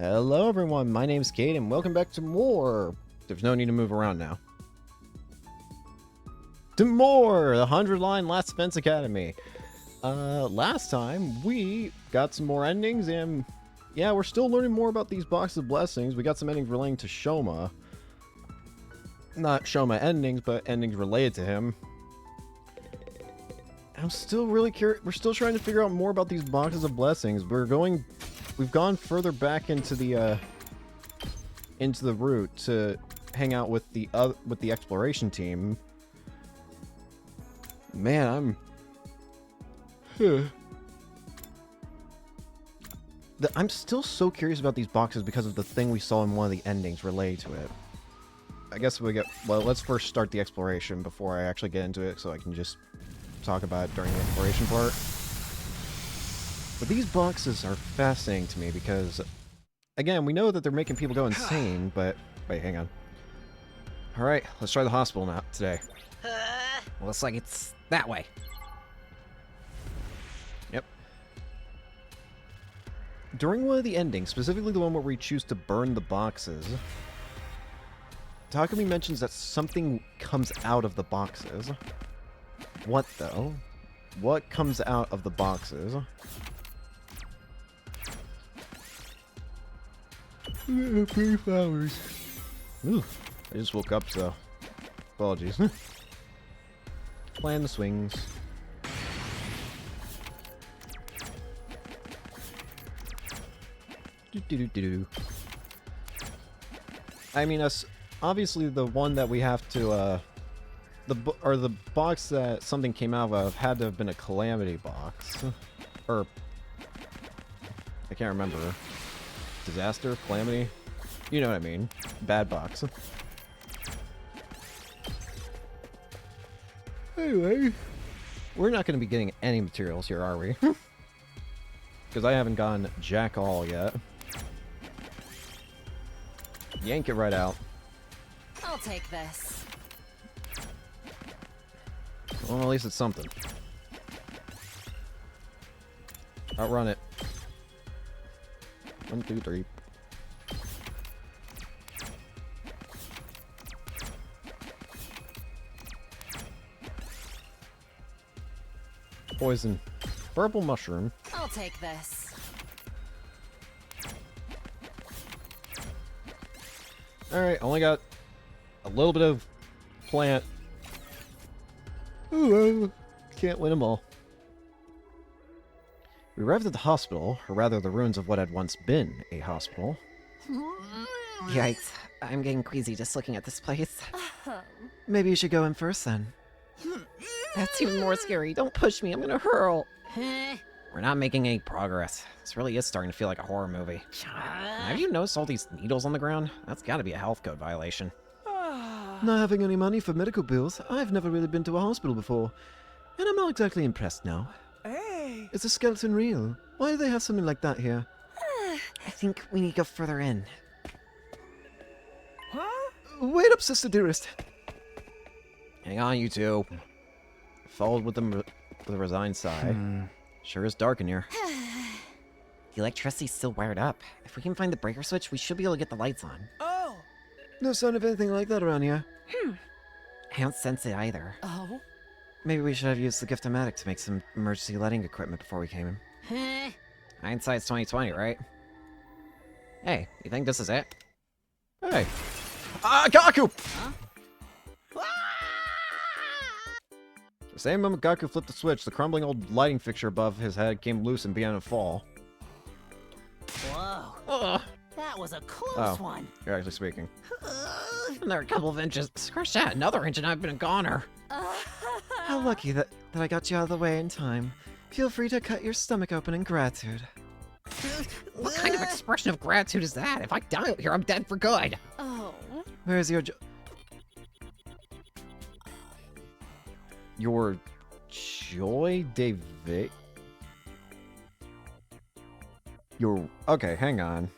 Hello everyone, my name's Caden. Welcome back to more. There's no need to move around now. To more, the 100-line Last Defense Academy. Last time we got some more endings, and yeah, we're still learning more about these boxes of blessings. We got some endings relating to Shoma. Not Shoma endings, but endings related to him. I'm still really curious. We're still trying to figure out more about these boxes of blessings. We've gone further back into the route to hang out with the exploration team. Man, I'm still so curious about these boxes because of the thing we saw in one of the endings related to it. I guess well, let's first start the exploration before I actually get into it, so I can just talk about it during the exploration part. But these boxes are fascinating to me because, again, we know that they're making people go insane, but... Wait, hang on. Alright, let's try the hospital now today. Looks like it's that way. Yep. During one of the endings, specifically the one where we choose to burn the boxes, Takumi mentions that something comes out of the boxes. What, though? What comes out of the boxes? Pretty flowers. Ooh, I just woke up, so apologies. Plan the swings. I mean, obviously the one that we have to, the box that something came out of had to have been a calamity box. Or, I can't remember. Disaster? Calamity? You know what I mean. Bad box. Anyway, we're not going to be getting any materials here, are we? Because I haven't gone jack all yet. Yank it right out. I'll take this. Well, at least it's something. Outrun it. 1, 2, 3. Poison. Purple mushroom. I'll take this. Alright, only got a little bit of plant. Ooh, can't win them all. We arrived at the hospital, or rather the ruins of what had once been a hospital. Yikes, I'm getting queasy just looking at this place. Maybe you should go in first then. That's even more scary. Don't push me, I'm gonna hurl. We're not making any progress. This really is starting to feel like a horror movie. Have you noticed all these needles on the ground? That's gotta be a health code violation. Not having any money for medical bills, I've never really been to a hospital before. And I'm not exactly impressed now. Hey! Is the skeleton real? Why do they have something like that here? I think we need to go further in. Huh? Wait up, sister dearest. Hang on, you two. Followed with a resigned sigh. Sure is dark in here. The electricity's still wired up. If we can find the breaker switch, we should be able to get the lights on. Oh! No sign of anything like that around here. I don't sense it either. Oh? Maybe we should have used the gift-o-matic to make some emergency lighting equipment before we came in. Hindsight's 2020, right? Hey, you think this is it? Hey. Gaku! Huh? The same moment Gaku flipped the switch, the crumbling old lighting fixture above his head came loose and began to fall. Whoa. Ugh. That was a close Oh. one. You're actually speaking. Another couple of inches. Scratch that, another inch and I've been a goner. How lucky that I got you out of the way in time. Feel free to cut your stomach open in gratitude. What kind of expression of gratitude is that? If I die out here, I'm dead for good. Oh. Where's your Your joy, David? Okay, hang on.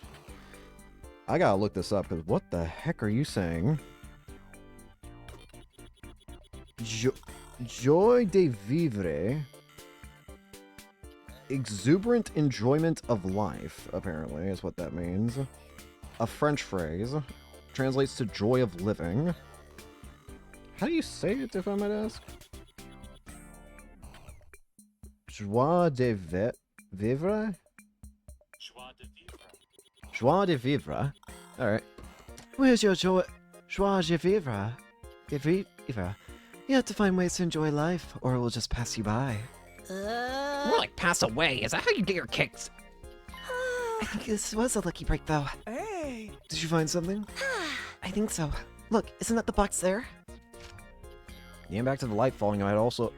I gotta look this up, because what the heck are you saying? Joy de vivre Exuberant enjoyment of life, apparently, is what that means. A French phrase. Translates to joy of living. How do you say it, if I might ask? Joie de vivre? Joie de vivre. Alright. Where's your joie de vivre? Vivre. You have to find ways to enjoy life, or it will just pass you by. More like pass away. Is that how you get your kicks? I think this was a lucky break, though. Hey! Did you find something? I think so. Look, isn't that the box there? The impact of the light falling had also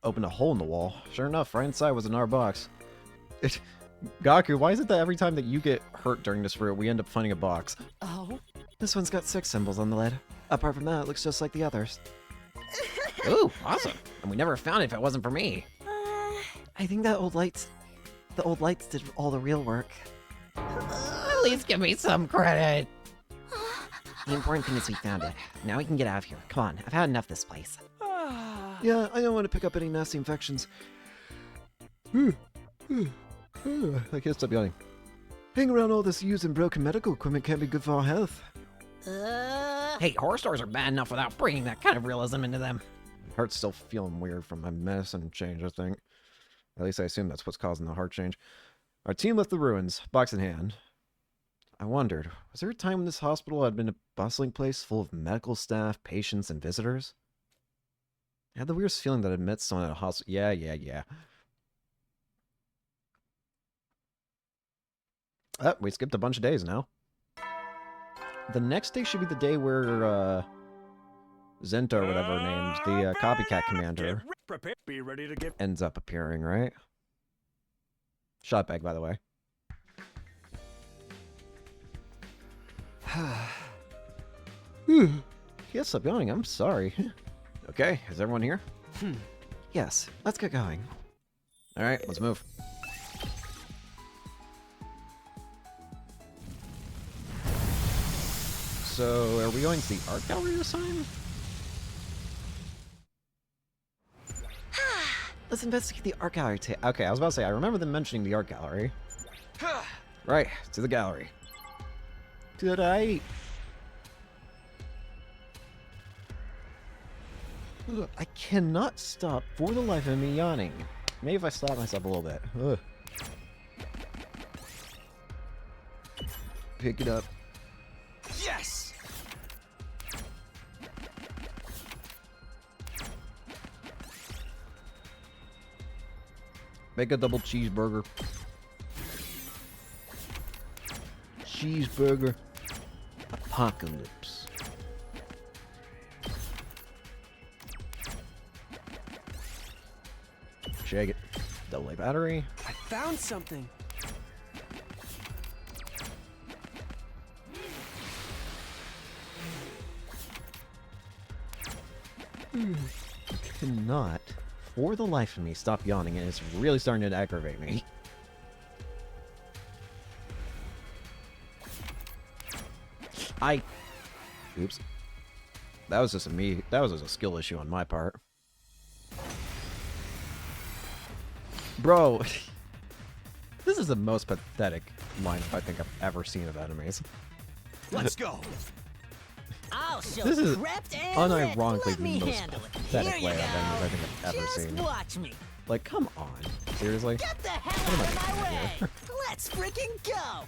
opened a hole in the wall. Sure enough, right inside was another box. Gaku, why is it that every time that you get hurt during this route, we end up finding a box? Oh. This one's got 6 symbols on the lid. Apart from that, it looks just like the others. Ooh, awesome. And we never found it if it wasn't for me. I think the old lights did all the real work. At least give me some credit. The important thing is we found it. Now we can get out of here. Come on, I've had enough of this place. Ah. Yeah, I don't want to pick up any nasty infections. I can't stop yawning. Hanging around all this used and broken medical equipment can't be good for our health. Hey, horror stories are bad enough without bringing that kind of realism into them. Heart's still feeling weird from my medicine change, I think. At least I assume that's what's causing the heart change. Our team left the ruins, box in hand. I wondered, was there a time when this hospital had been a bustling place full of medical staff, patients, and visitors? I had the weirdest feeling that I'd met someone at a hospital. Yeah. Oh, we skipped a bunch of days now. The next day should be the day where, Zenta, or whatever her name's, the copycat commander, Be ready to get. ends up appearing, right? Shot bag, by the way. Yes, I'm yawning. I'm sorry. Okay, is everyone here? Yes, let's get going. All right, let's move. So, are we going to the art gallery this time? Let's investigate the art gallery too. Okay, I was about to say, I remember them mentioning the art gallery. Right, to the gallery. To the right. Ugh, I cannot stop for the life of me yawning. Maybe if I stop myself a little bit. Ugh. Pick it up. Yes! Make a double cheeseburger. Cheeseburger. Apocalypse. Shake it. Double A battery. I found something. Cannot, for the life of me, stop yawning, and it's really starting to aggravate me. Oops. That was just a skill issue on my part. Bro, this is the most pathetic lineup I think I've ever seen of enemies. Let's go. I'll show This is Crept and unironically Let me the most handle it. pathetic Here you layout of go. enemies I think I've ever Just seen. watch me. Like, come on. Seriously? Get the hell What am out I of my doing way. here? Let's freaking go.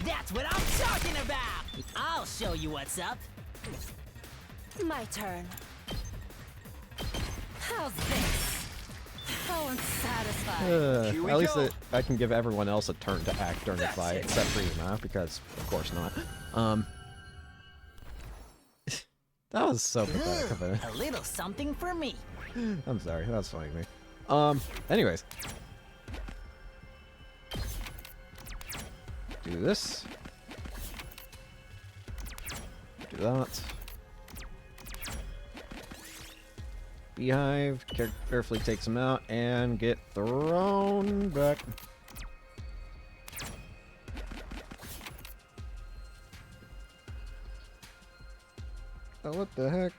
That's what I'm talking about. I'll show you what's up. My turn. How's this? How unsatisfying. Here we At least go. I can give everyone else a turn to act during the That's fight, it. except for you, Matt, because of course not. That was so pathetic of it. A little something for me. I'm sorry, that's funny to me. Anyways. Do this. Do that. Beehive, carefully takes him out, and get thrown back. Oh, what the heck?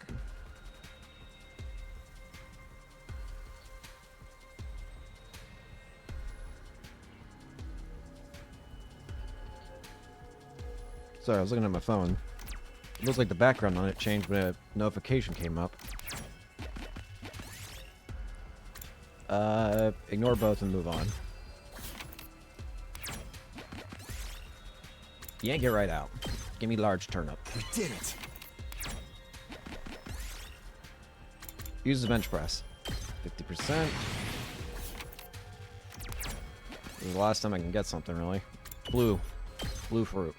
Sorry, I was looking at my phone. It looks like the background on it changed when a notification came up. Ignore both and move on. Yeah, get right out. Give me large turnip. We did it. Use the bench press. 50%. This is the last time I can get something, really. Blue. Blue fruit.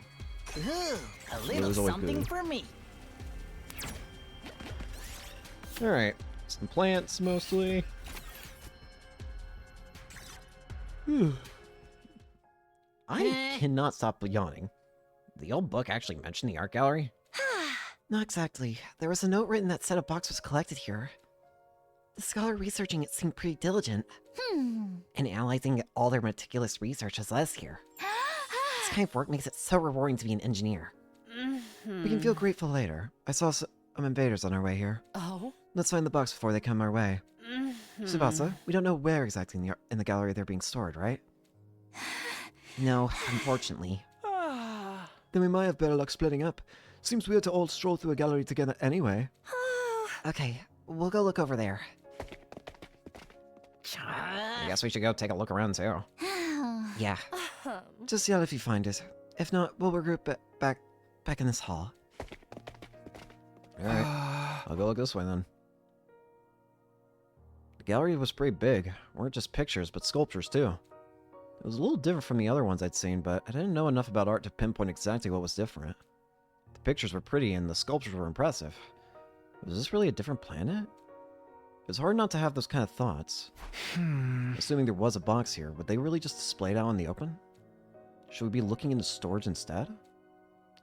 Ooh, a Blue little is always something good. for me. Alright. Some plants, mostly. I cannot stop yawning. The old book actually mentioned the art gallery? Not exactly. There was a note written that said a box was collected here. The scholar researching it seemed pretty diligent. And analyzing all their meticulous research has led us here. This kind of work makes it so rewarding to be an engineer. We can feel grateful later. I saw some invaders on our way here. Oh? Let's find the box before they come our way. Tsubasa, we don't know where exactly in the gallery they're being stored, right? No, unfortunately. Then we might have better luck splitting up. Seems weird to all stroll through a gallery together anyway. Okay, we'll go look over there. I guess we should go take a look around too. Yeah. Just yell if you find it. If not, we'll regroup back in this hall. Alright, I'll go look this way then. The gallery was pretty big. Weren't just pictures, but sculptures too. It was a little different from the other ones I'd seen, but I didn't know enough about art to pinpoint exactly what was different. The pictures were pretty and the sculptures were impressive. Was this really a different planet? It was hard not to have those kind of thoughts. Assuming there was a box here, would they really just display it out in the open? Should we be looking into storage instead?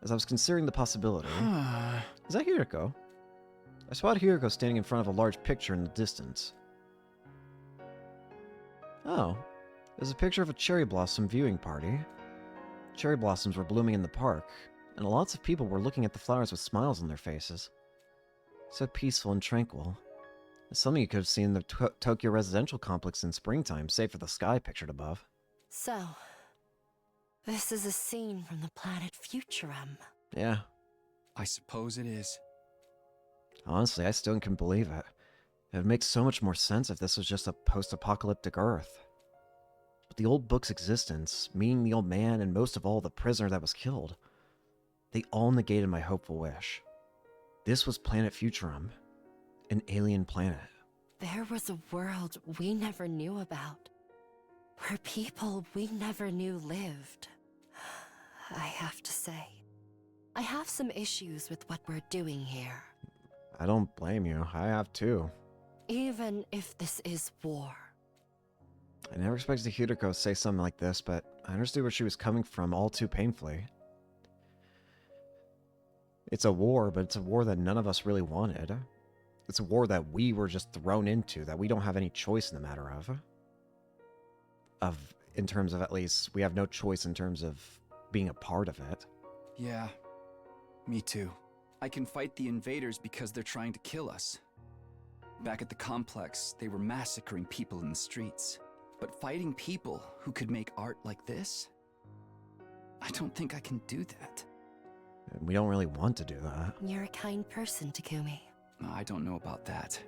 As I was considering the possibility... Is that Hiriko? I spotted Hiriko standing in front of a large picture in the distance. Oh. There's a picture of a cherry blossom viewing party. Cherry blossoms were blooming in the park, and lots of people were looking at the flowers with smiles on their faces. So peaceful and tranquil. It's something you could have seen in the Tokyo residential complex in springtime, save for the sky pictured above. So, this is a scene from the planet Futurum. Yeah. I suppose it is. Honestly, I still can't believe it. It would make so much more sense if this was just a post-apocalyptic Earth. But the old book's existence, meeting the old man, and most of all, the prisoner that was killed, they all negated my hopeful wish. This was Planet Futurum, an alien planet. There was a world we never knew about, where people we never knew lived. I have to say, I have some issues with what we're doing here. I don't blame you. I have too. Even if this is war. I never expected Hiriko to say something like this, but I understood where she was coming from all too painfully. It's a war, but it's a war that none of us really wanted. It's a war that we were just thrown into, that we don't have any choice in the matter of. In terms of, at least, we have no choice in terms of being a part of it. Yeah, me too. I can fight the invaders because they're trying to kill us. Back at the complex, they were massacring people in the streets. But fighting people who could make art like this? I don't think I can do that. And we don't really want to do that. You're a kind person, Takumi. I don't know about that.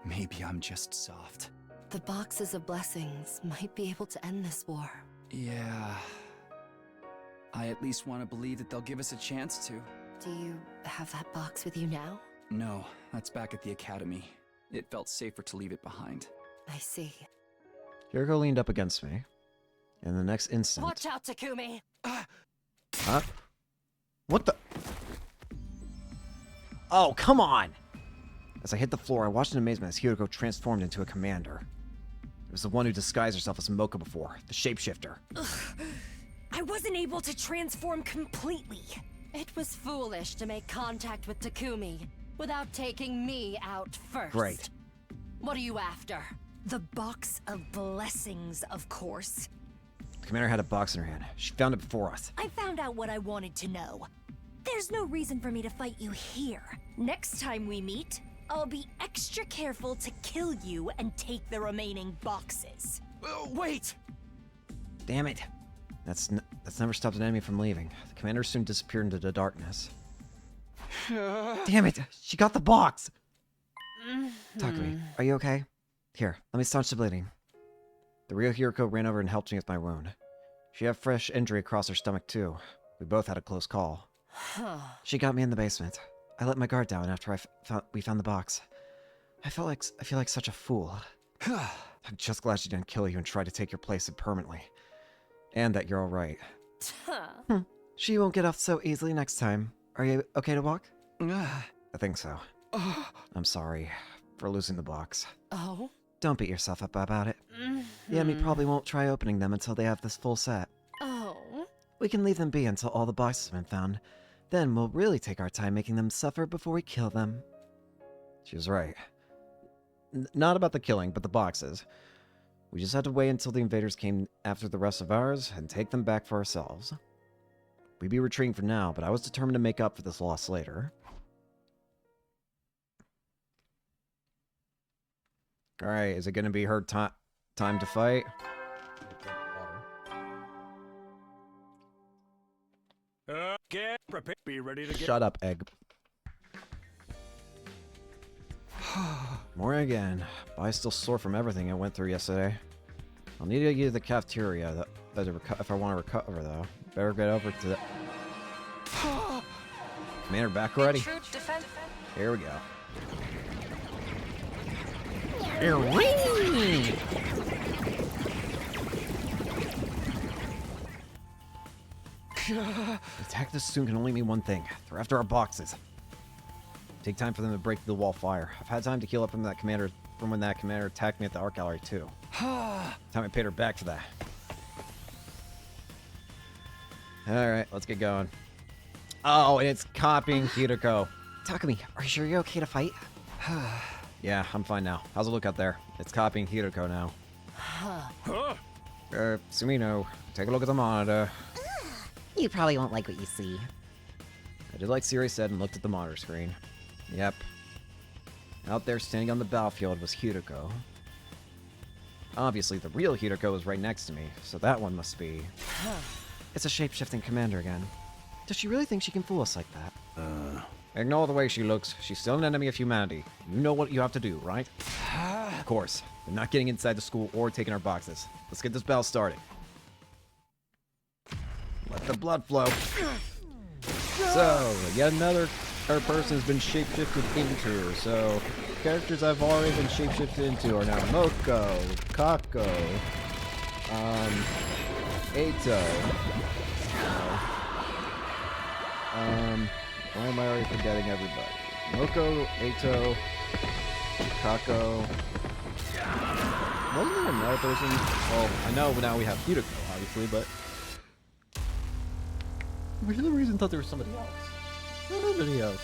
Maybe I'm just soft. The boxes of blessings might be able to end this war. Yeah. I at least want to believe that they'll give us a chance to. Do you have that box with you now? No, that's back at the academy. It felt safer to leave it behind. I see. Hiriko leaned up against me. In the next instant... Watch out, Takumi! Huh? What the... Oh, come on! As I hit the floor, I watched in amazement as Hiriko transformed into a commander. It was the one who disguised herself as Mocha before, the shapeshifter. I wasn't able to transform completely. It was foolish to make contact with Takumi without taking me out first. Great. What are you after? The box of blessings, of course. The commander had a box in her hand. She found it before us. I found out what I wanted to know. There's no reason for me to fight you here. Next time we meet, I'll be extra careful to kill you and take the remaining boxes. Wait! Damn it. That's never stopped an enemy from leaving. The commander soon disappeared into the darkness. Damn it! She got the box! Takumi, are you okay? Here, let me staunch the bleeding. The real Hiroko ran over and helped me with my wound. She had fresh injury across her stomach too. We both had a close call. She got me in the basement. I let my guard down after we found the box. I feel like such a fool. I'm just glad she didn't kill you and try to take your place permanently. And that you're alright. She won't get off so easily next time. Are you okay to walk? I think so. I'm sorry for losing the box. Oh? Don't beat yourself up about it. The enemy probably won't try opening them until they have this full set. Oh? We can leave them be until all the boxes have been found. Then we'll really take our time making them suffer before we kill them. She was right. Not about the killing, but the boxes. We just had to wait until the invaders came after the rest of ours and take them back for ourselves. We'd be retreating for now, but I was determined to make up for this loss later. Alright, is it going to be her time to fight? Get prepared. Be ready to get. Shut up, egg. Morning again. But I'm still sore from everything I went through yesterday. I'll need to get to the cafeteria if I want to recover, though. Better get over to the... Commander, back already? Here we go. The attack this soon can only mean one thing. They're after our boxes. Take time for them to break through the wall fire. I've had time to heal up from when that commander attacked me at the art gallery too. Time I paid her back for that. Alright, let's get going. Oh, and it's copying Hiroko. Takumi, are you sure you're okay to fight? Yeah, I'm fine now. How's it look out there? It's copying Hiroko now. Sumino, take a look at the monitor. You probably won't like what you see. I did like Siri said and looked at the monitor screen. Yep. Out there standing on the battlefield was Hiroko. Obviously, the real Hiroko was right next to me, so that one must be... It's a shape-shifting commander again. Does she really think she can fool us like that? Ignore the way she looks. She's still an enemy of humanity. You know what you have to do, right? Of course. We're not getting inside the school or taking our boxes. Let's get this battle started. Let the blood flow. So, yet another person has been shapeshifted into. So, characters I've already been shapeshifted into are now Moko, Kako, Eito. Why am I already forgetting everybody? Moko, Eito, Kako. Wasn't there another person? Well, I know now we have Hiroko, obviously, but... For some reason, thought there was somebody else. Nobody else.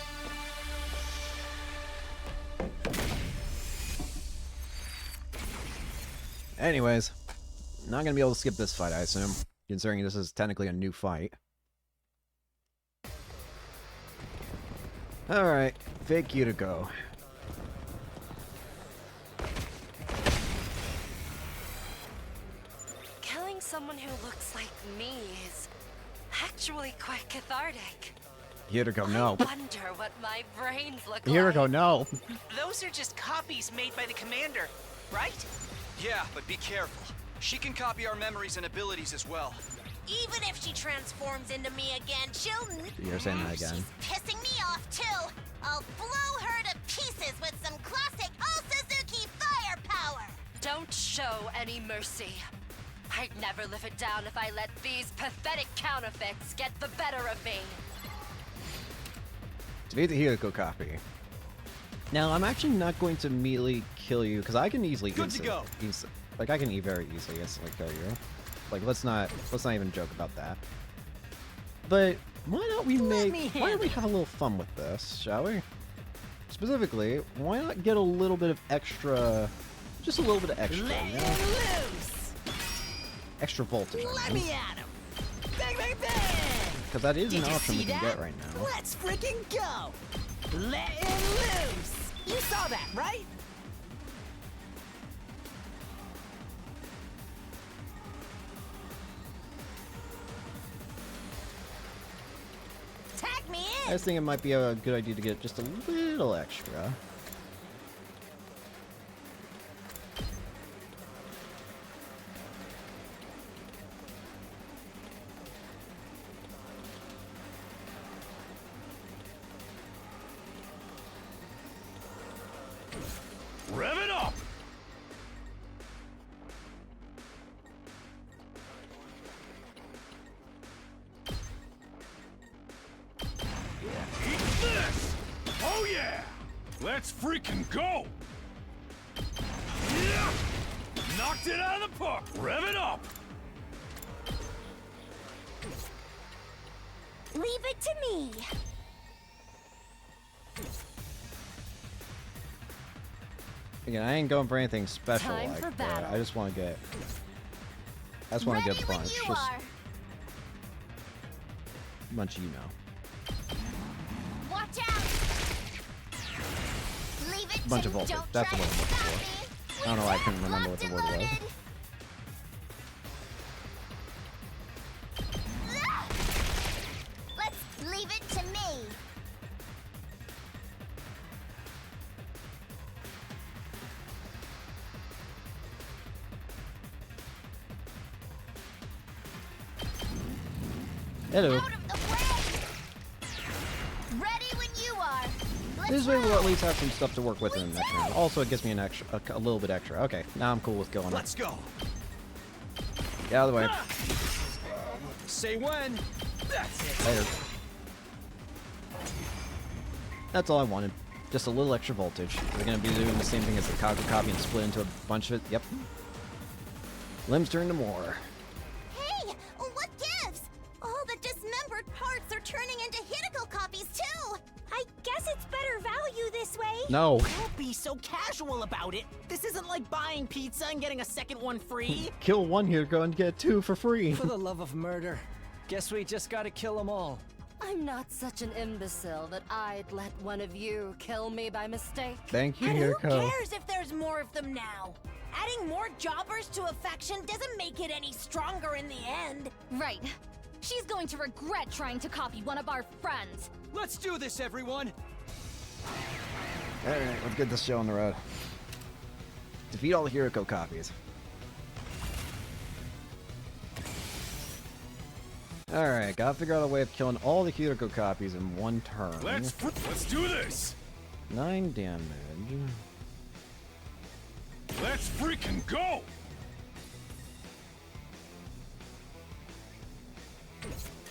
Anyways, not gonna be able to skip this fight, I assume, considering this is technically a new fight. Alright, fake Hiroko. Killing someone who looks like me is actually quite cathartic. Hiroko, no. I wonder what my brains look Hiroko, like. no. Those are just copies made by the commander, right? Yeah, but be careful. She can copy our memories and abilities as well. Even if she transforms into me again, she'll... You're saying that again. She's pissing me off, too. I'll blow her to pieces with some classic All-Suzuki firepower. Don't show any mercy. I'd never live it down if I let these pathetic counterfeits get the better of me. Defeat the Hiroko copy. Now, I'm actually not going to immediately kill you, because I can easily... Good to go. Like, I can very easily instantly kill you. Like, let's not even joke about that. But why don't we why don't we have a little fun with this, shall we? Specifically, why not get a little bit of extra, just a little bit of extra, you know? Loose! Extra voltage. Let me at him! Bang, bang, bang! Because that is Did an you option see we can that? get right now. Let's freaking go! Let him loose! You saw that, right? I just think it might be a good idea to get just a little extra. Rev it up! Eat this! Oh yeah! Let's freaking go! Yeah! Knocked it out of the park! Rev it up! Leave it to me. Again, I ain't going for anything special Time like for that. battle. I just want to get. I just want to get a bunch. You Just are. a bunch, you know. Watch out. Leave it Bunch to of me. voltage. Don't That's try the to word I'm stop looking me. I don't know why I couldn't remember what the Locked word and was. loaded. Let's leave it to me. Hello. Out of the way. Ready when you are. Let's This way we'll at roll. least have some stuff to work with in the next round. Also, it gives me an extra, a little bit extra. Okay, now I'm cool with going. Let's go. Get out of the way. Say when. That's it. Later. That's all I wanted. Just a little extra voltage. We're gonna be doing the same thing as the Kaga copy and split into a bunch of it. Yep. Limbs turn to more. Hey, what gives? All the dismembered parts are turning into Hideko copies too. I guess it's better value this way. No. Don't be so casual about it. This isn't like buying pizza and getting a second one free. Kill one here, go and get two for free. For the love of murder. Guess we just gotta kill them all. I'm not such an imbecile that I'd let one of you kill me by mistake. Thank you, And who Hiroko. cares if there's more of them now? Adding more jobbers to a faction doesn't make it any stronger in the end. Right. She's going to regret trying to copy one of our friends. Let's do this, everyone. Alright, let's get this show on the road. Defeat all the Hiroko copies. Alright, gotta figure out a way of killing all the Hiroko copies in one turn. Let's do this! 9 damage. Let's freaking go!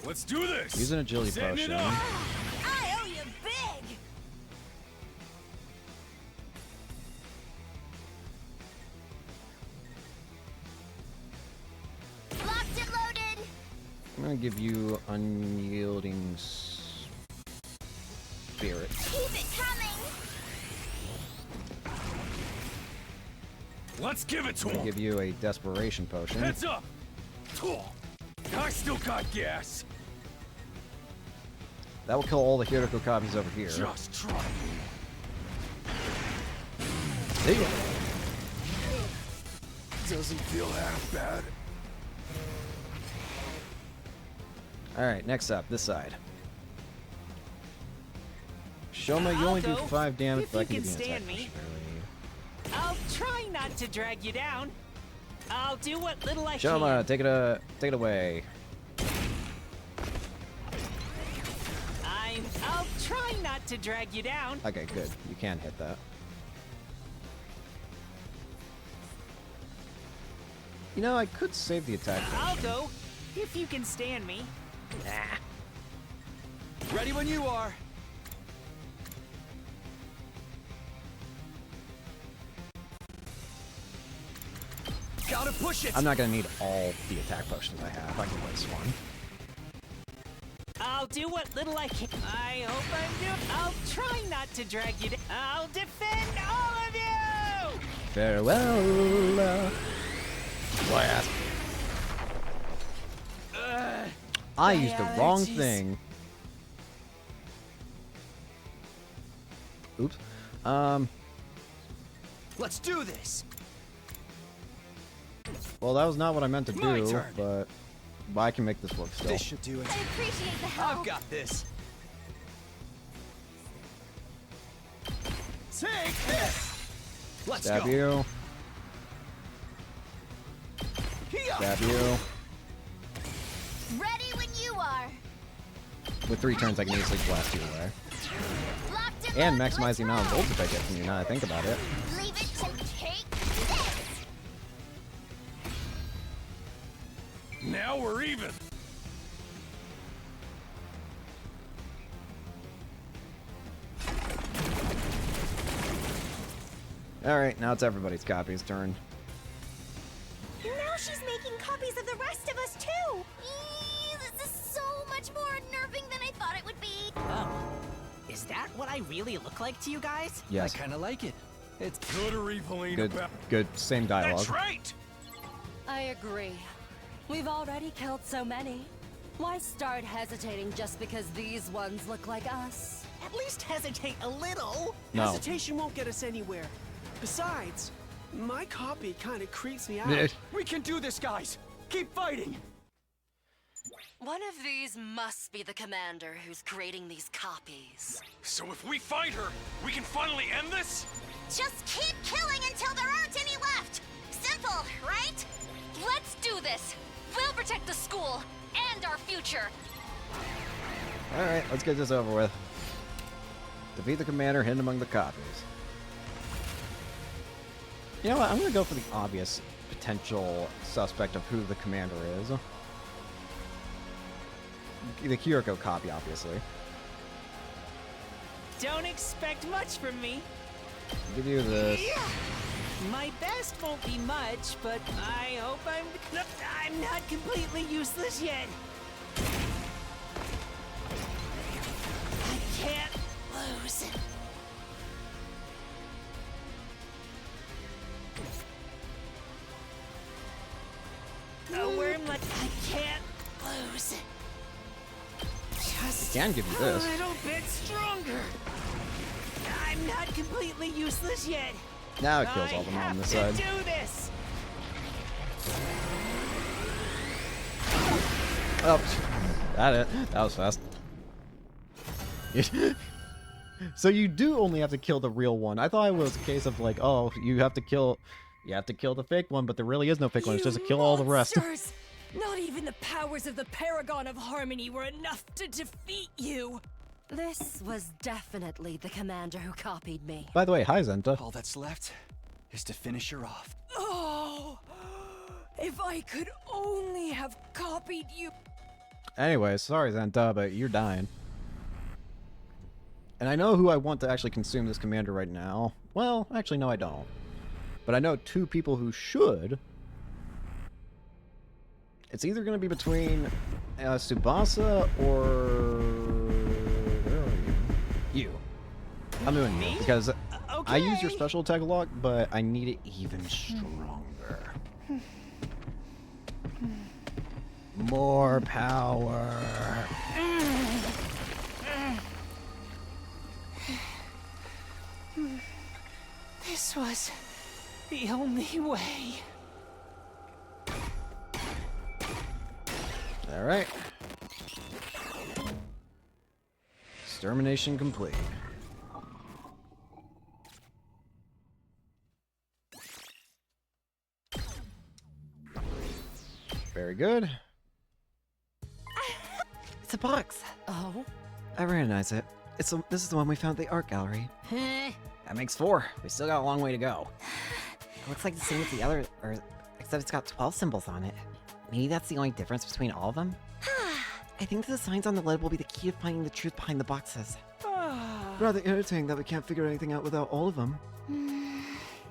Let's do this! Use an agility Setting potion. it up. I owe you big. Locked and loaded. I'm gonna give you unyielding spirit. Keep it coming. Let's give it to I'm gonna him! give you a desperation potion. Heads up! I still got gas! That will kill all the Hiroko copies over here. Just try me. There you go. Doesn't feel half bad. Alright, next up, this side. Shoma, you only do I'll go 5 damage, if but I you can can give you an stand attack me. push. I'll try not to drag you down. I'll do what little I Shoma, can. take it away. I'll try not to drag you down. Okay, good. You can hit that. You know, I could save the attack. I'll potion. go if you can stand me. Ready when you are. Gotta push it. I'm not gonna need all the attack potions I have. I can waste one. I'll do what little I can. I hope I'm doing. I'll try not to drag you down. I'll defend all of you. Farewell. Blast. I used the wrong allergies. thing. Oops. Let's do this. Well, that was not what I meant to My do, turn. but I can make this work still. This should do it. I appreciate the help. I've got this. Take this! Let's Stab go! you. Here. Stab you. Ready when you are. With 3 turns, I can easily blast you away. Locked And loaded, maximize the amount of let's voltage I get from you now that I think about it. roll. Leave it to take this. Now we're even. Alright, now it's everybody's copy's turn. Now she's making copies of the rest of us too. This is so much more unnerving than I thought it would be. Oh. Is that what I really look like to you guys? Yes. I kind of like it. It's Good or evil ain't Good, about. good, same dialogue. That's right. I agree. We've already killed so many. Why start hesitating just because these ones look like us? At least hesitate a little. No. Hesitation won't get us anywhere. Besides, my copy kind of creeps me out. Eh. We can do this, guys! Keep fighting! One of these must be the commander who's creating these copies. So if we fight her, we can finally end this? Just keep killing until there aren't any left. Simple, right? Let's do this. We'll protect the school and our future. Alright, let's get this over with. Defeat the commander hidden among the copies. You know what? I'm gonna go for the obvious potential suspect of who the commander is. The Kyoko copy, obviously. Don't expect much from me. I'll give you this. My best won't be much, but I hope I'm not completely useless yet. I can't lose. A worm like I can't lose. Just Can give you this. a little bit stronger. I'm not completely useless yet. Now it kills all the them on this side. Do this. Oh, got it. That was fast. So you do only have to kill the real one. I thought it was a case of like, oh, you have to kill the fake one, but there really is no fake one. It's just to kill all the rest. Monsters! Not even the powers of the Paragon of Harmony were enough to defeat you. This was definitely the commander who copied me. By the way, hi Zenta. all that's left is to finish her off. Oh, if I could only have copied you. Anyway, sorry Zenta, but you're dying. And I know who I want to actually consume this commander right now. Well, actually, no, I don't. But I know 2 people who should. It's either going to be between Tsubasa or... Where are you? You. I'm doing you, because I use your special attack a lot, but I need it even stronger. More power. This was the only way. Alright. Extermination complete. Very good. It's a box. Oh? I recognize it. This is the one we found at the art gallery. That makes 4. We still got a long way to go. It looks like the same as the other, except it's got 12 symbols on it. Maybe that's the only difference between all of them? I think the signs on the lid will be the key to finding the truth behind the boxes. Rather irritating that we can't figure anything out without all of them.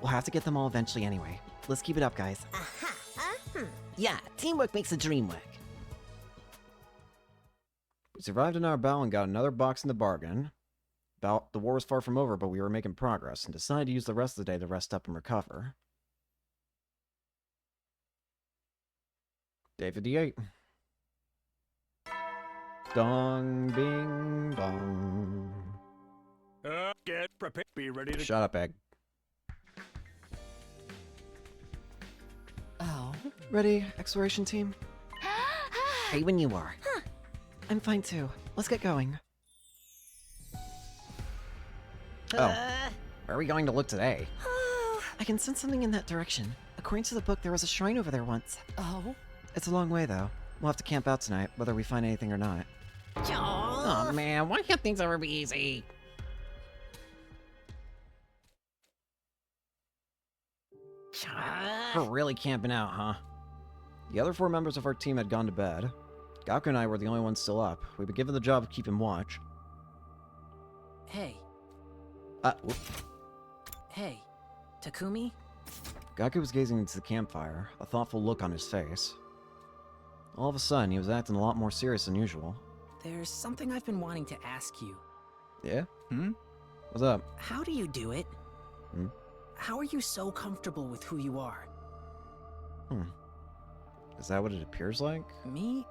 We'll have to get them all eventually anyway. Let's keep it up, guys. Yeah, teamwork makes the dream work. We survived in our battle and got another box in the bargain. The war was far from over, but we were making progress, and decided to use the rest of the day to rest up and recover. Day 58. Dong, bing, bong. Get prepared. Be ready to. Shut up, Egg. Oh? Ready, exploration team? Hey, when you are. I'm fine too. Let's get going. Oh. Where are we going to look today? I can sense something in that direction. According to the book, there was a shrine over there once. Oh? It's a long way, though. We'll have to camp out tonight, whether we find anything or not. Oh man, why can't things ever be easy? We're really camping out, huh? The other 4 members of our team had gone to bed. Gaku and I were the only ones still up. We'd been given the job of keeping watch. Hey, Whoop. hey, Takumi? Gaku was gazing into the campfire, a thoughtful look on his face. All of a sudden, he was acting a lot more serious than usual. There's something I've been wanting to ask you. Yeah? What's up? How do you do it? Hmm? How are you so comfortable with who you are? Is that what it appears like? Me?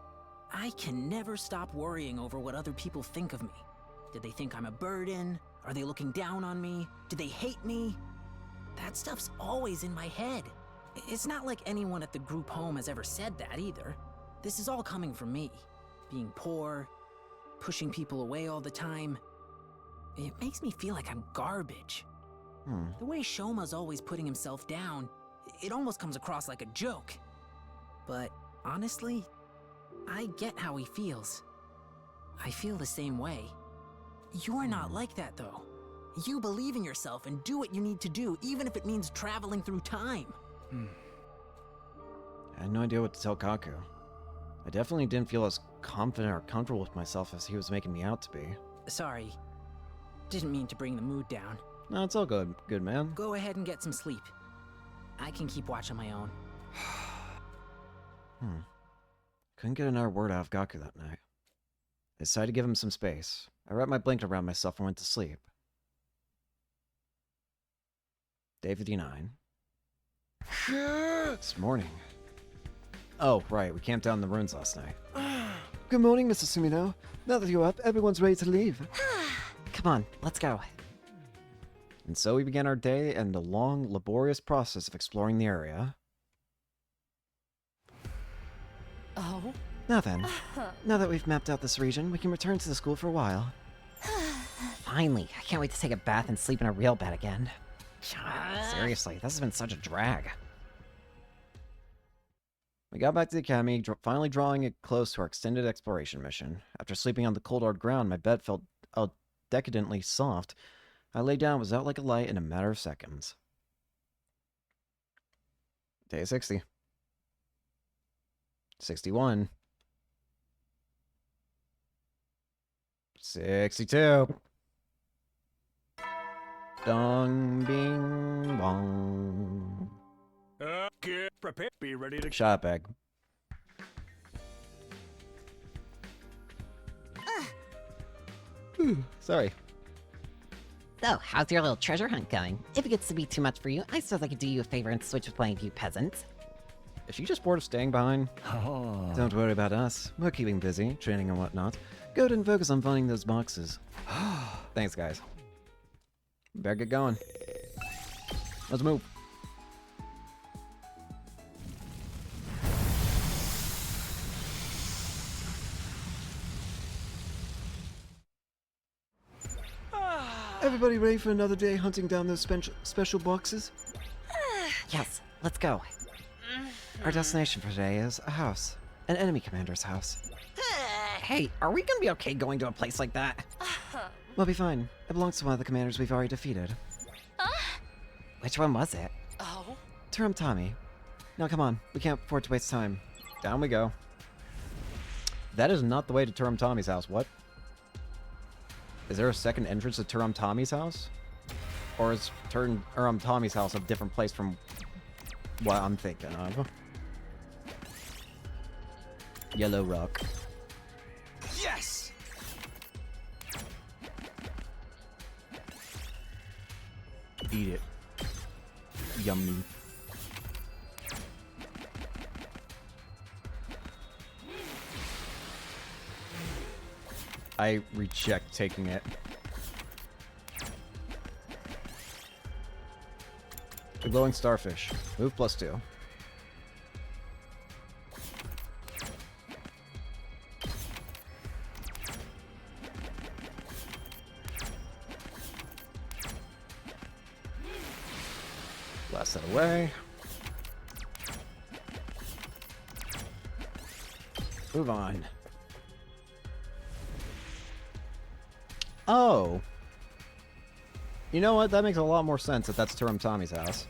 I can never stop worrying over what other people think of me. Did they think I'm a burden? Are they looking down on me? Do they hate me? That stuff's always in my head. It's not like anyone at the group home has ever said that either. This is all coming from me. Being poor, pushing people away all the time. It makes me feel like I'm garbage. The way Shoma's always putting himself down, it almost comes across like a joke. But honestly, I get how he feels. I feel the same way. You're not like that, though. You believe in yourself and do what you need to do, even if it means traveling through time. I had no idea what to tell Gaku. I definitely didn't feel as confident or comfortable with myself as he was making me out to be. Sorry. Didn't mean to bring the mood down. No, it's all good. Good, man. Go ahead and get some sleep. I can keep watch on my own. Couldn't get another word out of Gaku that night. I decided to give him some space. I wrapped my blanket around myself and went to sleep. Day 59. It's morning. Oh, right, we camped out in the ruins last night. Good morning, Mr. Sumino. Now that you're up, everyone's ready to leave. Come on, let's go. And so we began our day and the long, laborious process of exploring the area. Oh? Now then, now that we've mapped out this region, we can return to the school for a while. Finally, I can't wait to take a bath and sleep in a real bed again. Seriously, this has been such a drag. We got back to the academy, finally drawing it close to our extended exploration mission. After sleeping on the cold hard ground, my bed felt decadently soft. I lay down and was out like a light in a matter of seconds. Day 60. 61. 62. Dong bing bong. Get prepared. Be ready to. Shut up, Egg. Sorry. So, how's your little treasure hunt going? If it gets to be too much for you, I suppose I could do you a favor and switch with playing a few peasants. Is she just bored of staying behind? Don't worry about us. We're keeping busy, training and whatnot. Go ahead and focus on finding those boxes. Thanks, guys. Better get going. Let's move. Everybody ready for another day hunting down those special boxes? Yes, let's go. Our destination for today is a house. An enemy commander's house. Hey, are we gonna be okay going to a place like that? We'll be fine. It belongs to one of the commanders we've already defeated. Which one was it? Oh? Turum Tommy. Now come on, we can't afford to waste time. Down we go. That is not the way to Turum Tommy's house. What? Is there a second entrance to Turum Tommy's house? Or is Turum Tommy's house a different place from what I'm thinking of? Yellow Rock. Yes! Eat it. Yummy. I reject taking it. The glowing starfish. Move +2. Blast that away. Move on. Oh. You know what? That makes a lot more sense if that's Turum Tommy's house.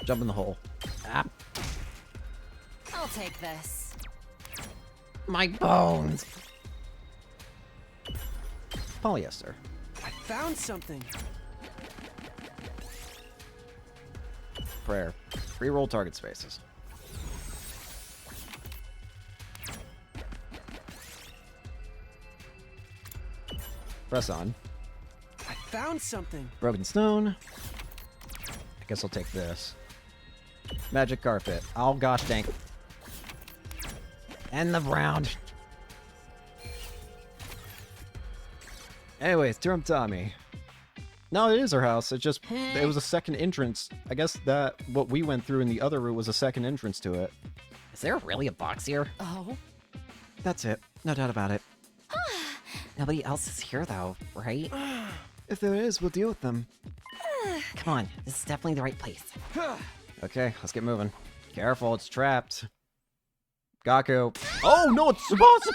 Jump in the hole. Ah. I'll take this. My bones! Polyester. I found something. Prayer. Reroll target spaces. Press on. I found something. Broken stone. I guess I'll take this. Magic carpet. Oh gosh dang. End the round. Anyways, Turum Tommy. No, it is her house. It was a second entrance. I guess that what we went through in the other route was a second entrance to it. Is there really a box here? Oh? That's it. No doubt about it. Nobody else is here though, right? If there is, we'll deal with them. Come on, this is definitely the right place. Okay, let's get moving. Careful, it's trapped. Gaku. Oh no, it's Tsubasa!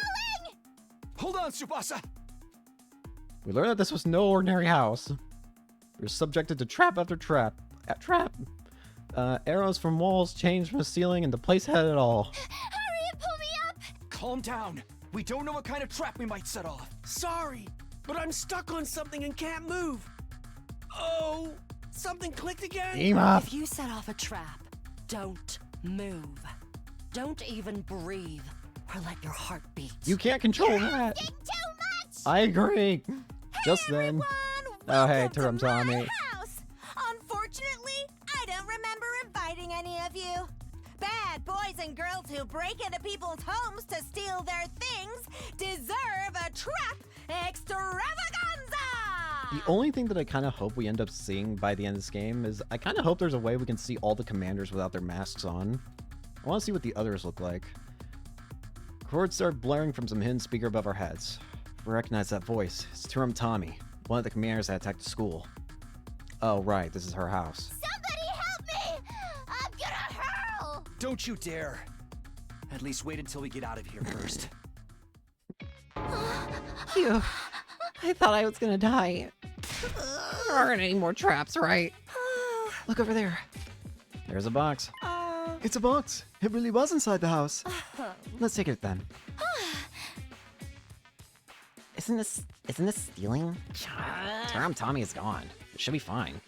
Hold on, Tsubasa! We learned that this was no ordinary house. We were subjected to trap after trap. Trap. Arrows from walls, chains from the ceiling, and the place had it all. Hurry and pull me up! Calm down. We don't know what kind of trap we might set off. Sorry, but I'm stuck on something and can't move. Oh, something clicked again? Team up! If you set off a trap, don't move. Don't even breathe, or let your heart beat. You can't control that. Too much! I agree. Just then. Oh hey, Turum Tommy. House. Unfortunately, I don't remember inviting any of you. Bad boys and girls who break into people's homes to steal their things deserve a trap extravaganza! The only thing that I kind of hope we end up seeing by the end of this game is I kind of hope there's a way we can see all the commanders without their masks on. I want to see what the others look like. Chords start blaring from some hidden speaker above our heads. We recognize that voice. It's Turum Tommy, one of the commanders that attacked the school. Oh right, this is her house. Somebody help me! I'm gonna hurl! Don't you dare. At least wait until we get out of here first. Phew. I thought I was gonna die. There aren't any more traps, right? Look over there. There's a box. It's a box. It really was inside the house. Let's take it then. Isn't this stealing? Turum Tommy is gone. It should be fine.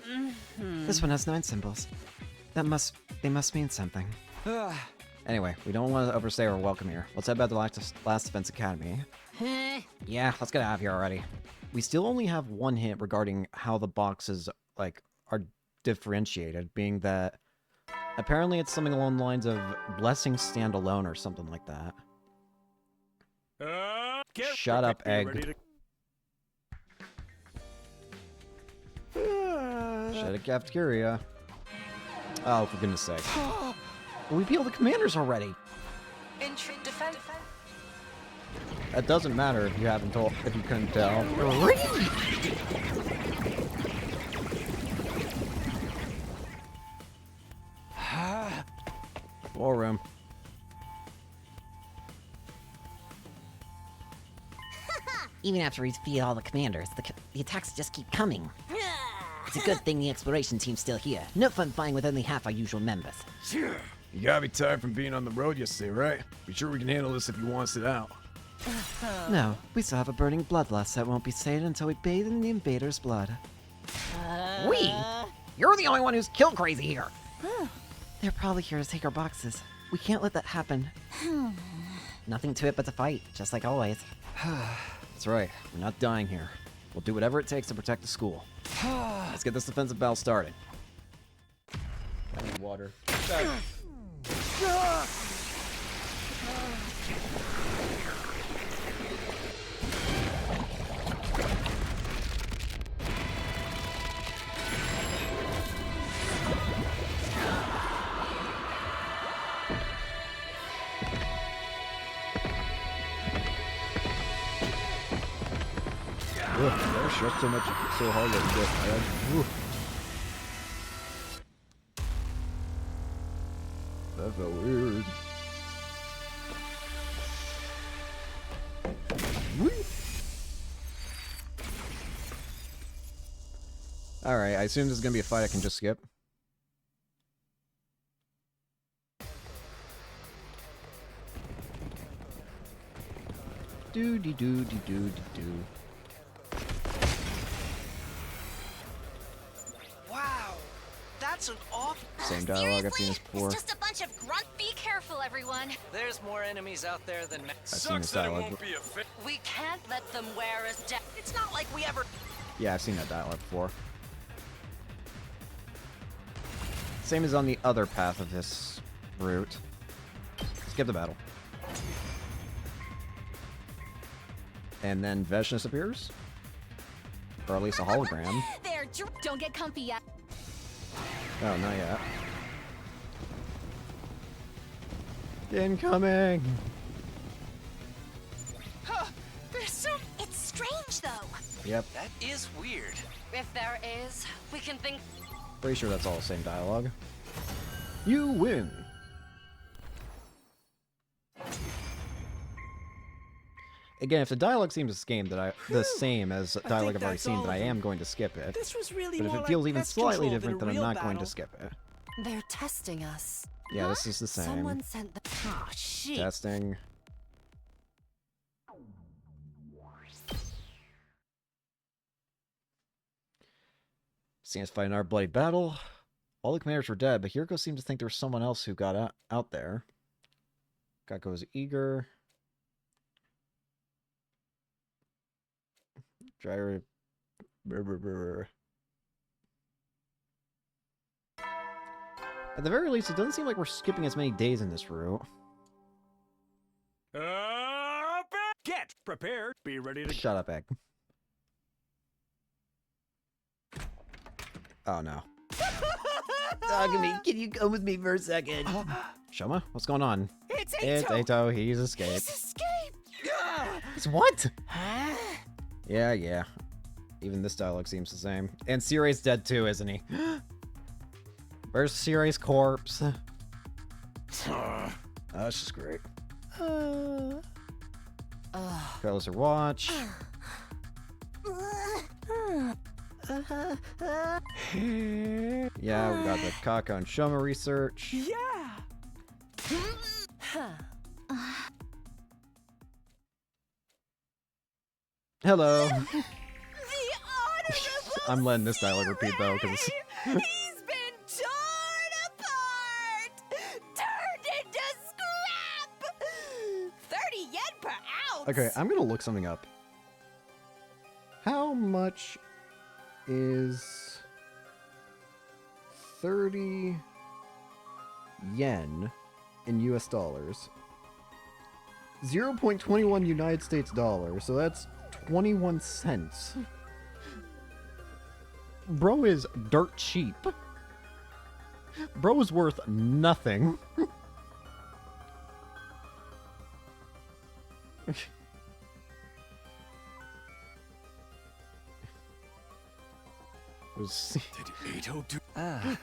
This one has 9 symbols. They must mean something. Anyway, we don't want to overstay our welcome here. Let's head back to Last Defense Academy. Yeah, let's get out of here already. We still only have one hint regarding how the boxes, like, are differentiated, being that apparently it's something along the lines of blessings stand alone or something like that. Shut up, egg. Shut up, cafeteria. Oh, for goodness sake. We peeled the commanders already. Entry defense. That doesn't matter if you haven't told, if you couldn't tell. War room. Even after we defeat all the commanders, the attacks just keep coming. It's a good thing the exploration team's still here. No fun fighting with only half our usual members. You gotta be tired from being on the road yesterday, right? Be sure we can handle this if you want us it out. No, we still have a burning bloodlust that won't be sated until we bathe in the invader's blood. We? You're the only one who's kill crazy here. They're probably here to take our boxes. We can't let that happen. Nothing to it but to fight, just like always. That's right. We're not dying here. We'll do whatever it takes to protect the school. Let's get this defensive battle started. I need water. That shot so much, so hard that you get mad. Ooh. That felt weird. Alright, I assume this is gonna be a fight I can just skip. Do-de-do-de-do-de-do. Wow, that's an awful. Same dialogue I've seen this before. It's just a bunch of grunt. Be careful, everyone. There's more enemies out there than. I've seen this dialogue. We can't let them wear us down. It's not like we ever. Yeah, I've seen that dialogue before. Same as on the other path of this route. Skip the battle. And then Veshness appears. Or at least a hologram. There, don't get comfy yet. Oh, not yet. Incoming! Huh, there's some. It's strange, though. Yep, That is weird. If there is, we can think. pretty sure that's all the same dialogue. You win! Again, if the dialogue seems the same as dialogue I've already seen, then I am going to skip it. This was really But if more it feels like even pest slightly control different, than then a I'm real not going to battle. skip it. They're testing us. Yeah, this is the same. Someone sent the. Oh shit. Testing. Seeing us fight in our bloody battle. All the commanders were dead, but Hiriko seemed to think there was someone else who got out there. Kako was eager. Gyro. At the very least, it doesn't seem like we're skipping as many days in this route. Get prepared. Be ready to. Shut up, Egg. Oh no. Talk to me. Can you come with me for a second? Shoma, what's going on? It's It's Ato. Ato. He's escaped. Escape. He's what? Huh? Yeah. Even this dialogue seems the same. And Sirai's dead too, isn't he? Where's Sirai's corpse? That's just great. Closer watch. Yeah, we got the Kako and Shoma research. Yeah. Hello. The honorable I'm letting this dialogue repeat though, because He's been torn apart! Turned into scrap! 30 yen per ounce! okay, I'm gonna look something up. How much is 30 yen in US dollars? 0.21 United States dollars, so that's 21 cents. Bro is dirt cheap. Bro is worth nothing. Did Ato do?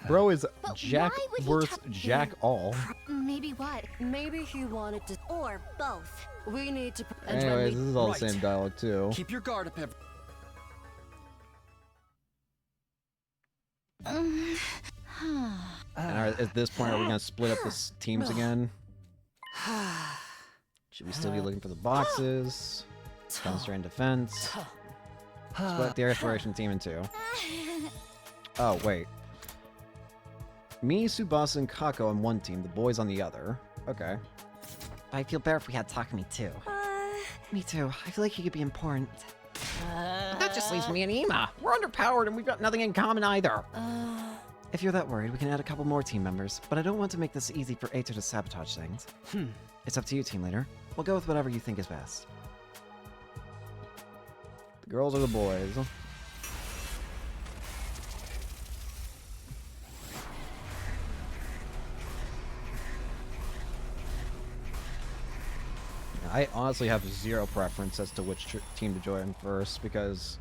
Bro is But jack why would he worth tell- jack all. Maybe what? Maybe he wanted to. Or both. We need to. And when Anyways, we- this is all Right. the same dialogue too. Keep your guard up, everyone. And at this point, are we gonna split up the teams again? Should we still be looking for the boxes? Concentrate defense. Split the exploration team in two. Oh, wait. Me, Tsubasa, and Kako on one team, the boys on the other. Okay. I feel better if we had Takumi too. Me too. I feel like he could be important. But that just leaves me and Ima. We're underpowered and we've got nothing in common either. If you're that worried, we can add a couple more team members, but I don't want to make this easy for Ato to sabotage things. It's up to you, team leader. We'll go with whatever you think is best. The girls or the boys? I honestly have zero preference as to which team to join first, because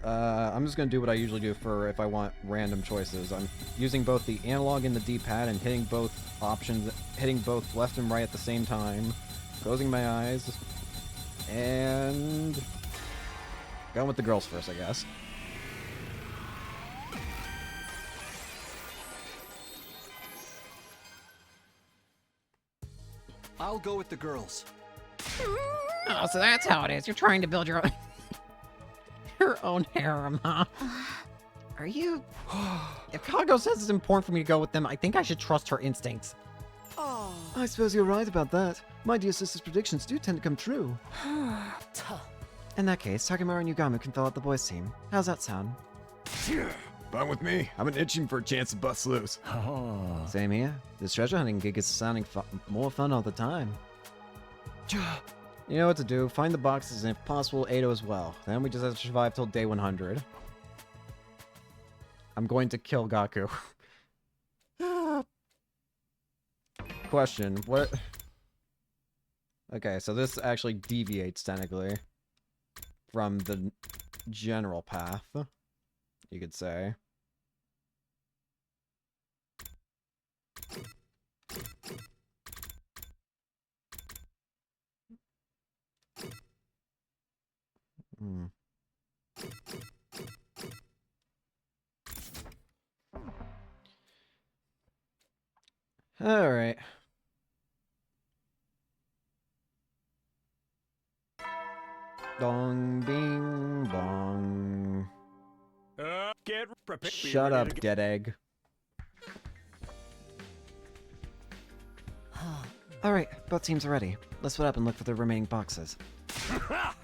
I'm just gonna do what I usually do for if I want random choices. I'm using both the analog and the D-pad and hitting both options, hitting both left and right at the same time, closing my eyes, and going with the girls first, I guess. I'll go with the girls. Oh, so that's how it is. You're trying to build your own your own harem, huh? Are you? If Kago says it's important for me to go with them, I think I should trust her instincts. Oh. I suppose you're right about that. My dear sister's predictions do tend to come true. In that case, Takemaru and Yugamu can fill out the boys' team. How's that sound? Fine with me. I've been itching for a chance to bust loose. Same here. This treasure hunting gig is sounding more fun all the time. You know what to do. Find the boxes and if possible, Ado as well. Then we just have to survive till day 100. I'm going to kill Gaku. Question, what... Okay, so this actually deviates, technically, from the general path, you could say. Hmm. All right. Dong, bing, bong. Get prepared. Shut up, dead egg. Alright, both teams are ready. Let's split up and look for the remaining boxes.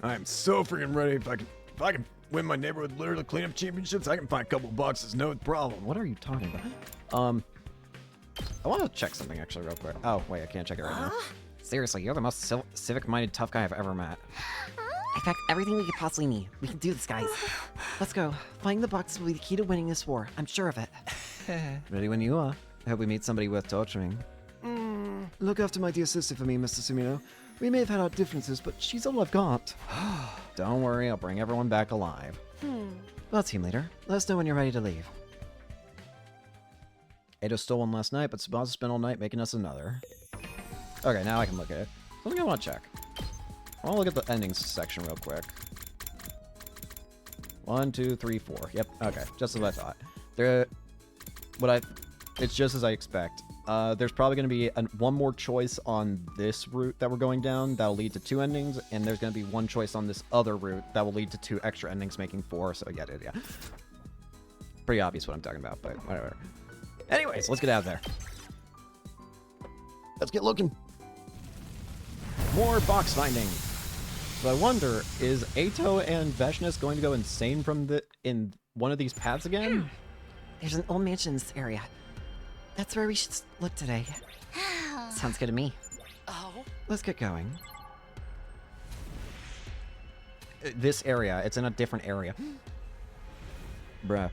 I'm so freaking ready. If I can win my neighborhood litter cleanup championships, I can find a couple boxes, no problem. What are you talking about? I want to check something actually real quick. Oh, wait, I can't check it right now. Seriously, you're the most civic-minded tough guy I've ever met. I packed everything we could possibly need. We can do this, guys. Let's go. Finding the boxes will be the key to winning this war. I'm sure of it. Ready when you are. I hope we meet somebody worth torturing. Look after my dear sister for me, Mr. Sumino. We may have had our differences, but she's all I've got. Don't worry, I'll bring everyone back alive. Well, team leader, let us know when you're ready to leave. Ado stole one last night, but Tsubasa spent all night making us another. Okay, now I can look at it. Something I want to check. I want to look at the endings section real quick. 1, 2, 3, 4. Yep, okay, just as I thought. It's just as I expect. There's probably going to be one more choice on this route that we're going down that'll lead to 2 endings, and there's going to be one choice on this other route that will lead to 2 extra endings, making 4, so yeah. Pretty obvious what I'm talking about, but whatever. Anyways, let's get out of there. Let's get looking. More box finding. So I wonder, is Ato and Veshness going to go insane in one of these paths again? There's an old mansion in this area. That's where we should look today. Sounds good to me. Oh? Let's get going. This area, it's in a different area. Bruh.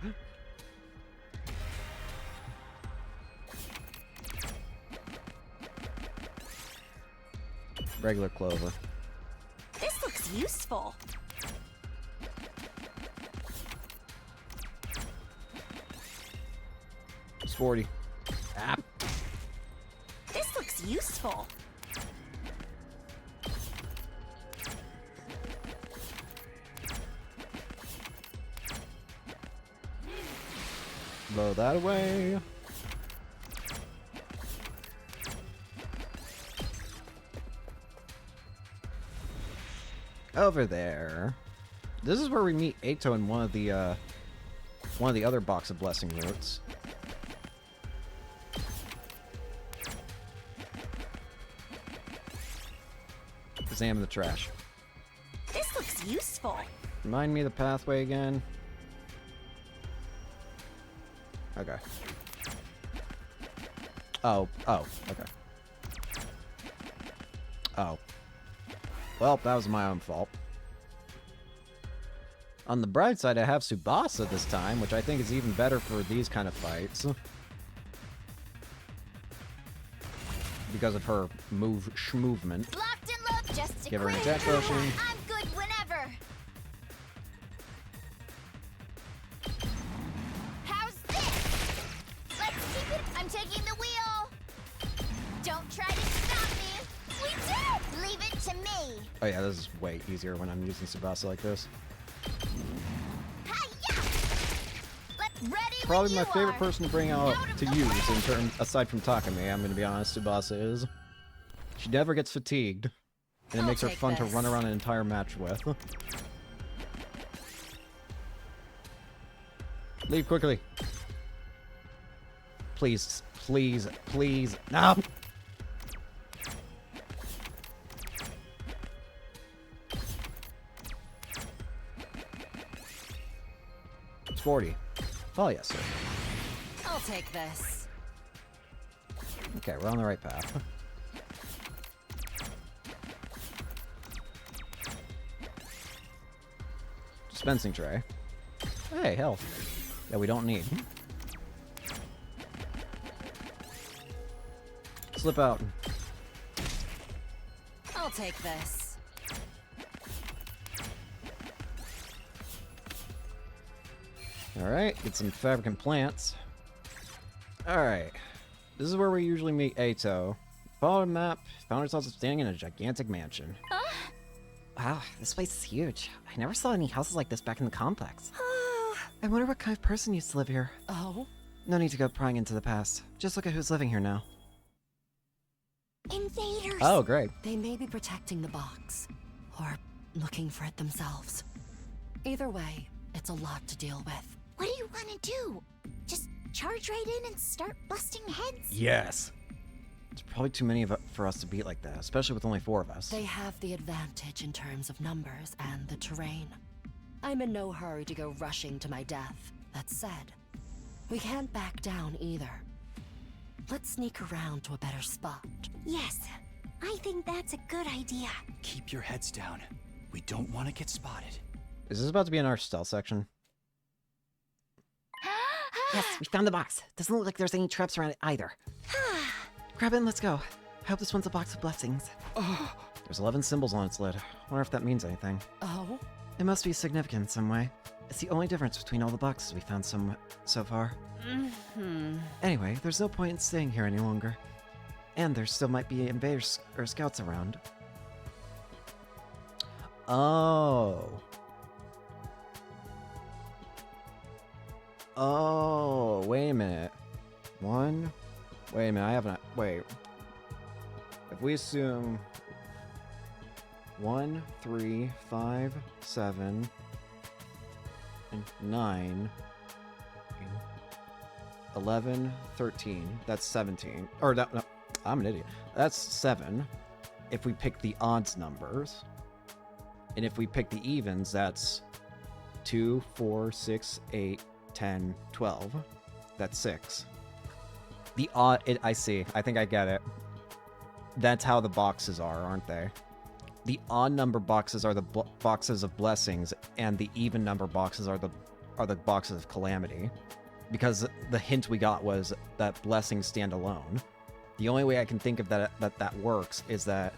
Regular clover. This looks useful. It's 40. Ah. This looks useful. Blow that away. Over there. This is where we meet Ato in one of the other box of blessing routes. Examine the trash. This looks useful. Remind me of the pathway again. Okay. Oh, okay. Oh. Well, that was my own fault. On the bright side, I have Tsubasa this time, which I think is even better for these kind of fights. Because of her movement. Locked and loaded, just a Give her an quick attack potion. I'm good whenever. Oh yeah, this is way easier when I'm using Tsubasa like this. Probably my favorite person to bring out to use in turn, aside from Takumi, I'm gonna be honest, Tsubasa is. She never gets fatigued, and it makes her fun to run around an entire match with. Leave quickly. Please, please, please. No! It's 40. Oh, yes, sir. I'll take this. Okay, we're on the right path. Dispensing tray. Hey, health. Yeah, we don't need. Slip out. I'll take this. Alright, get some fabric and plants. Alright. This is where we usually meet Eito. Followed the map, found ourselves standing in a gigantic mansion. Wow, this place is huge. I never saw any houses like this back in the complex. I wonder what kind of person used to live here. Oh? No need to go prying into the past. Just look at who's living here now. Invaders! Oh, great. They may be protecting the box, or looking for it themselves. Either way, it's a lot to deal with. What do you want to do? Just charge right in and start busting heads? Yes. It's probably too many for us to beat like that, especially with only 4 of us. They have the advantage in terms of numbers and the terrain. I'm in no hurry to go rushing to my death. That said, we can't back down either. Let's sneak around to a better spot. Yes, I think that's a good idea. Keep your heads down. We don't want to get spotted. Is this about to be in our stealth section? Yes, we found the box. Doesn't look like there's any traps around it either. Grab it and let's go. I hope this one's a box of blessings. There's 11 symbols on its lid. Wonder if that means anything. Oh? It must be significant in some way. It's the only difference between all the boxes we found so far. Anyway, there's no point in staying here any longer. And there still might be invaders or scouts around. Oh. Oh, wait a minute. Wait a minute, I haven't... Wait. If we assume... 1, 3, 5, 7, and 9, 11, 13, that's 17. Or, no, I'm an idiot. That's 7 if we pick the odds numbers. And if we pick the evens, that's 2, 4, 6, 8, 10, 12. That's 6. The odd... I see. I think I get it. That's how the boxes are, aren't they? The odd number boxes are the boxes of blessings, and the even number boxes are the boxes of calamity. Because the hint we got was that blessings stand alone. The only way I can think of that works is that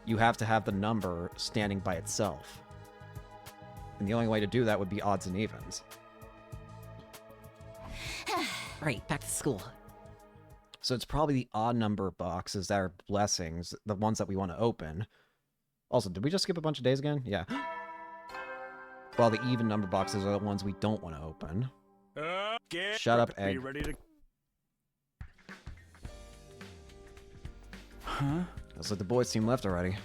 you have to have the number standing by itself. And the only way to do that would be odds and evens. Right, back to school. So it's probably the odd number boxes that are blessings, the ones that we want to open. Also, did we just skip a bunch of days again? Yeah. While the even number boxes are the ones we don't want to open. Shut up, Egg. Huh? Looks like the boys seem left already.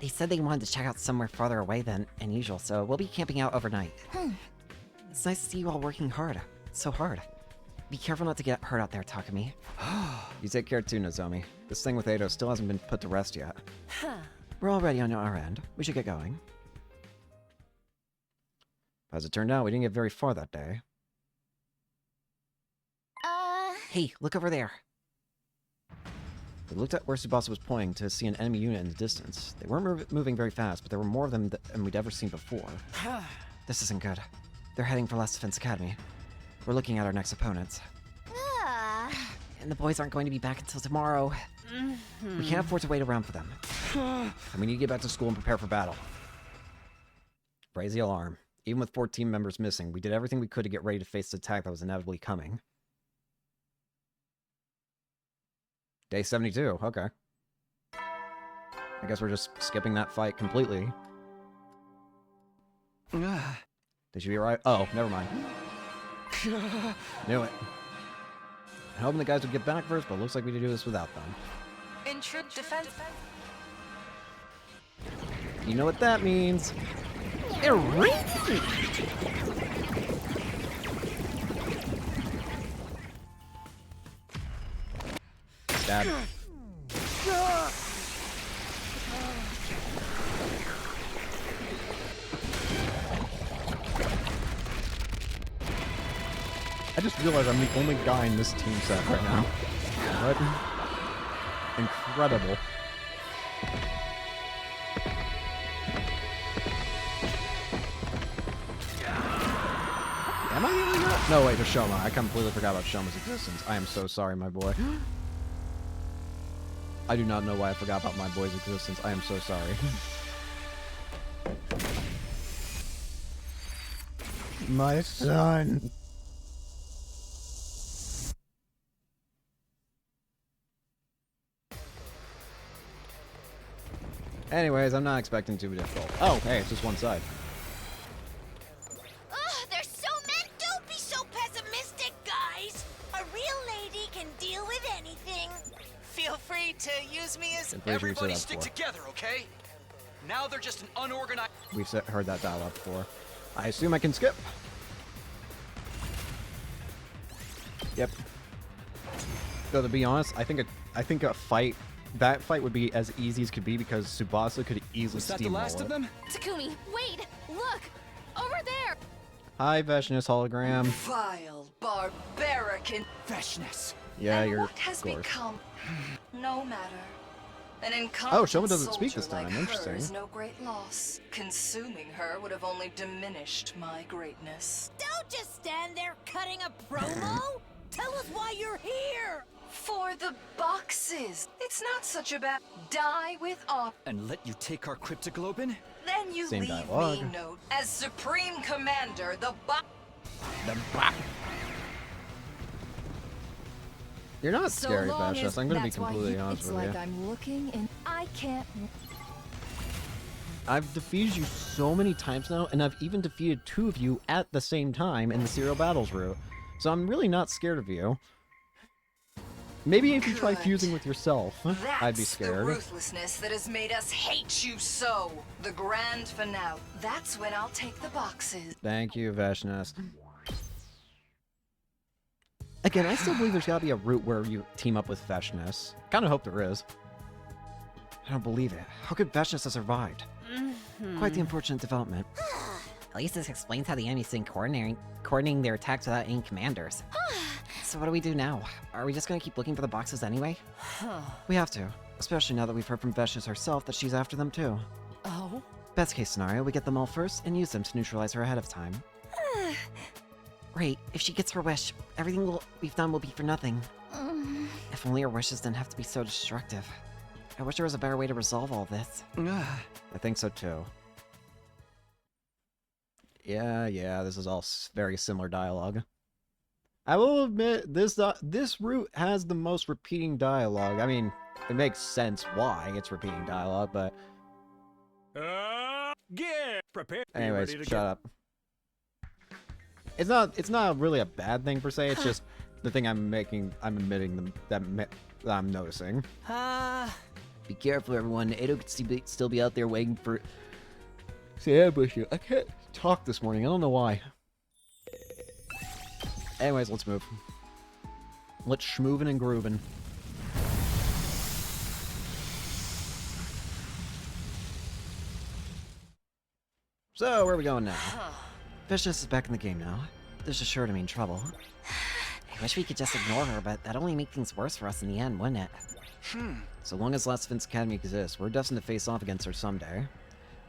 They said they wanted to check out somewhere farther away than usual, so we'll be camping out overnight. It's nice to see you all working hard. So hard. Be careful not to get hurt out there, Takumi. You take care too, Nozomi. This thing with Eito still hasn't been put to rest yet. We're all ready on our end. We should get going. As it turned out, we didn't get very far that day. Hey, look over there. We looked at where Tsubasa was pointing to see an enemy unit in the distance. They weren't moving very fast, but there were more of them than we'd ever seen before. This isn't good. They're heading for Last Defense Academy. We're looking at our next opponents. And the boys aren't going to be back until tomorrow. We can't afford to wait around for them. And we need to get back to school and prepare for battle. Raise the alarm. Even with 4 team members missing, we did everything we could to get ready to face the attack that was inevitably coming. Day 72, okay. I guess we're just skipping that fight completely. Did she be right? Oh, never mind. Knew it. I'm hoping the guys would get back first, but it looks like we need to do this without them. In troop defense. You know what that means. Stab. I just realized I'm the only guy in this team set right now. What? Incredible. Am I the only guy? No, wait, there's Shoma. I completely forgot about Shoma's existence. I am so sorry, my boy. I do not know why I forgot about my boy's existence. I am so sorry. My son. Anyways, I'm not expecting too difficult. Oh, hey, it's just one side. Ugh, there's so many. Don't be so pessimistic, guys. A real lady can deal with anything. Feel free to use me as... I'm pretty sure you said Everybody that stick before. together, okay? Now they're just an unorganized... We've heard that dialogue before. I assume I can skip. Yep. Though to be honest, I think a fight, that fight would be as easy as could be because Tsubasa could easily Was that the steamroll last of it. them? Takumi, wait! Look! Over there! Hi, Veshness hologram. Vile, barbaric, and Veshness. Yeah, and you're what has of course. become no matter. An Oh, incompetent Shoma doesn't speak soldier this time. like her Interesting. is no great loss. Consuming her would have only diminished my greatness. Don't just stand there cutting a promo. Tell us why you're here. For the boxes. It's not such a bad. Die with honor. And let you take our cryptoglobin? Then you Same leave dialogue. me note as Supreme Commander. The box. You're not So scary, long Veshness. as I'm gonna be that's why completely you- honest it's with like you. I'm looking and I can't. I've defeated you so many times now, and I've even defeated two of you at the same time in the serial battles route. So I'm really not scared of you. Maybe if you try Good. fusing with yourself, I'd be That's the scared. ruthlessness that has made us hate you so. The grand finale. That's when I'll take the boxes. Thank you, Veshness. Again, I still believe there's gotta be a route where you team up with Veshness. Kinda hope there is. I don't believe it. How could Veshness have survived? Quite the unfortunate development. At least this explains how the enemy's been coordinating their attacks without any commanders. So what do we do now? Are we just gonna keep looking for the boxes anyway? We have to. Especially now that we've heard from Veshness herself that she's after them too. Oh? Best case scenario, we get them all first and use them to neutralize her ahead of time. Right, if she gets her wish, everything we've done will be for nothing. If only our wishes didn't have to be so destructive. I wish there was a better way to resolve all this. I think so too. Yeah, this is all very similar dialogue. I will admit, this route has the most repeating dialogue. I mean, it makes sense why it's repeating dialogue, but... Get prepared. Anyways, Ready to shut up. It's not really a bad thing per se, it's just the thing I'm admitting that I'm noticing. Be careful, everyone. Edo could still be out there waiting for... See, ambush you. I can't talk this morning. I don't know why. Anyways, let's move. Let's schmoovin' and groovin'. So, where are we going now? Veshness is back in the game now. This is sure to mean trouble. I wish we could just ignore her, but that'd only make things worse for us in the end, wouldn't it? So long as Last Defense Academy exists, we're destined to face off against her someday.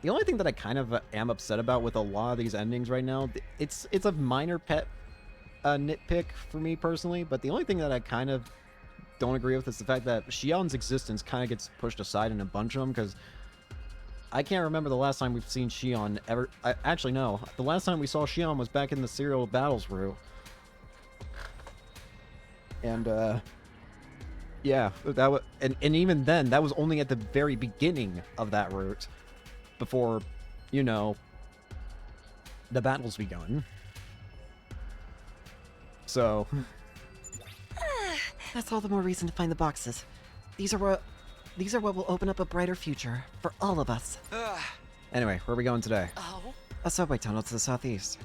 The only thing that I kind of am upset about with a lot of these endings right now, it's a minor pet nitpick for me personally, but the only thing that I kind of don't agree with is the fact that Shion's existence kind of gets pushed aside in a bunch of them, because I can't remember the last time we've seen Shion ever... actually, no. The last time we saw Shion was back in the serial battles route. And, Yeah, that was, and even then, that was only at the very beginning of that route, before, you know, the battle's begun. So, That's all the more reason to find the boxes. These are what will open up a brighter future for all of us. anyway, where are we going today? Oh? A subway tunnel to the southeast.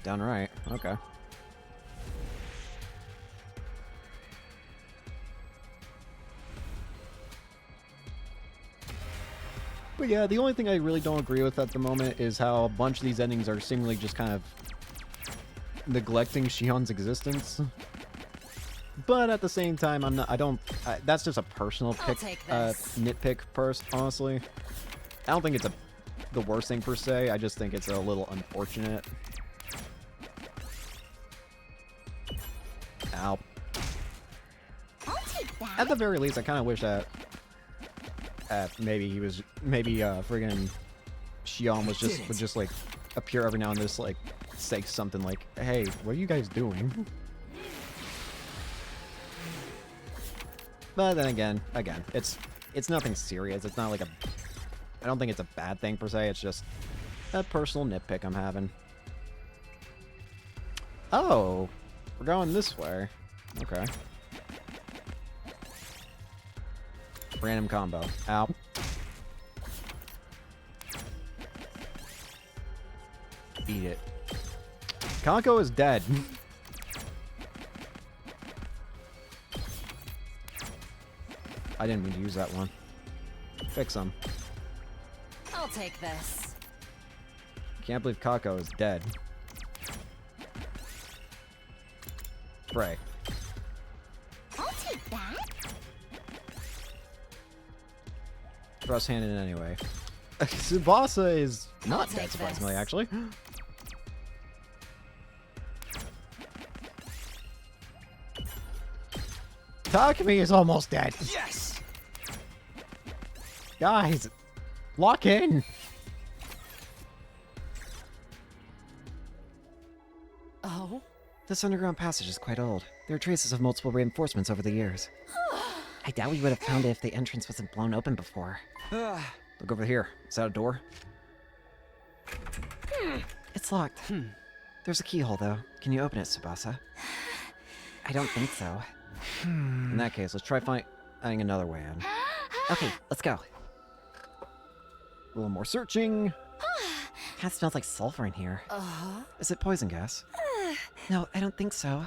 Down right. Okay. But yeah, the only thing I really don't agree with at the moment is how a bunch of these endings are seemingly just kind of neglecting Shion's existence. But at the same time, that's just a personal nitpick honestly. I don't think it's the worst thing per se, I just think it's a little unfortunate. Ow. I'll take that. At the very least, I kind of wish that maybe friggin' Shion would just like appear every now and then, just like say something like, "Hey, what are you guys doing?" But then again, it's nothing serious. It's not like I don't think it's a bad thing per se. It's just a personal nitpick I'm having. Oh, we're going this way. Okay. Random combo. Ow. Eat it. Kanko is dead. I didn't mean to use that one. Fix him. I'll take this. Can't believe Kako is dead. Pray. I'll take that. Thrust hand in anyway. Tsubasa is not I'll dead, take surprisingly, this. actually. Takumi is almost dead. Yes! Guys, lock in. Oh? This underground passage is quite old. There are traces of multiple reinforcements over the years. I doubt we would have found it if the entrance wasn't blown open before. Look over here. Is that a door? It's locked. There's a keyhole, though. Can you open it, Tsubasa? I don't think so. In that case, let's try finding another way in. Okay, let's go. A little more searching. Kinda smells like sulfur in here. Uh-huh. Is it poison gas? No, I don't think so.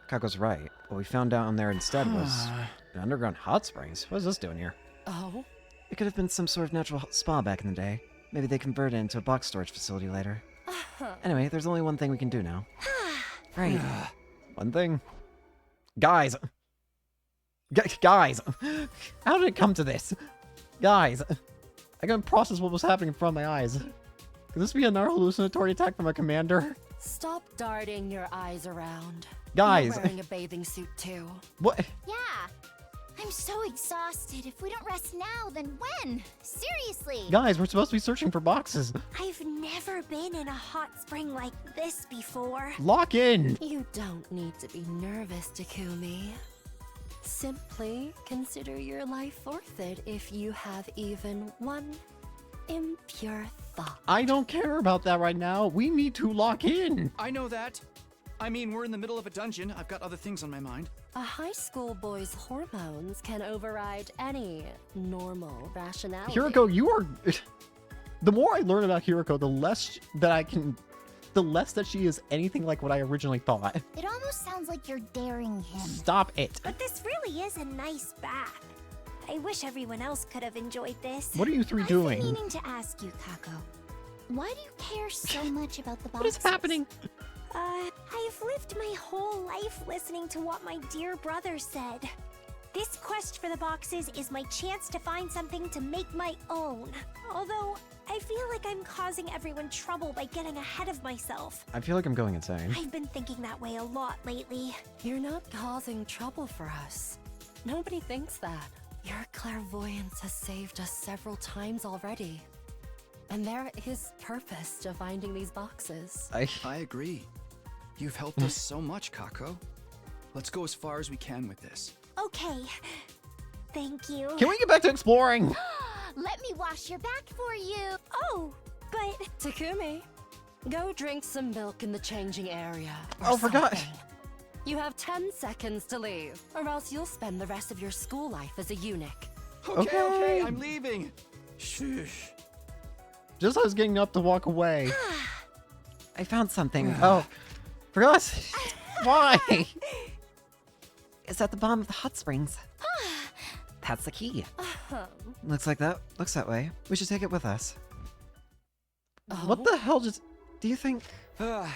Kako's right. What we found down there instead was an underground hot springs. What is this doing here? Oh? It could have been some sort of natural spa back in the day. Maybe they converted it into a box storage facility later. Anyway, there's only one thing we can do now. Right. One thing. Guys! Guys! How did it come to this? Guys! I couldn't process what was happening in front of my eyes. Could this be another hallucinatory attack from a commander? Stop darting your eyes around. Guys! You're wearing a bathing suit too. What? Yeah. I'm so exhausted. If we don't rest now, then when? Seriously. Guys, we're supposed to be searching for boxes. I've never been in a hot spring like this before. Lock in! You don't need to be nervous, Takumi. Simply consider your life worth it if you have even one impure thought. I don't care about that right now. We need to lock in. I know that. I mean, we're in the middle of a dungeon. I've got other things on my mind. A high school boy's hormones can override any normal rationality. Hiroko, you are... The more I learn about Hiroko, the less that she is anything like what I originally thought. It almost sounds like you're daring him. Stop it. But this really is a nice bath. I wish everyone else could have enjoyed this. What are you three I've doing? been meaning to ask you, Kako. Why do you care so much about the boxes? What is happening? I've lived my whole life listening to what my dear brother said. This quest for the boxes is my chance to find something to make my own. Although, I feel like I'm causing everyone trouble by getting ahead of myself. I feel like I'm going insane. I've been thinking that way a lot lately. You're not causing trouble for us. Nobody thinks that. Your clairvoyance has saved us several times already. And there is purpose to finding these boxes. I agree. You've helped us so much, Kako. Let's go as far as we can with this. Okay. Thank you. Can we get back to exploring? Let me wash your back for you. Oh, but... Takumi, go drink some milk in the changing area. Oh, forgot. something. You have 10 seconds to leave, or else you'll spend the rest of your school life as a eunuch. Okay, I'm leaving. Shush. Just as I was getting up to walk away. I found something. Oh, forgot. Why? It's at the bottom of the hot springs. That's the key. Looks that way. We should take it with us. What the hell just... Do you think... That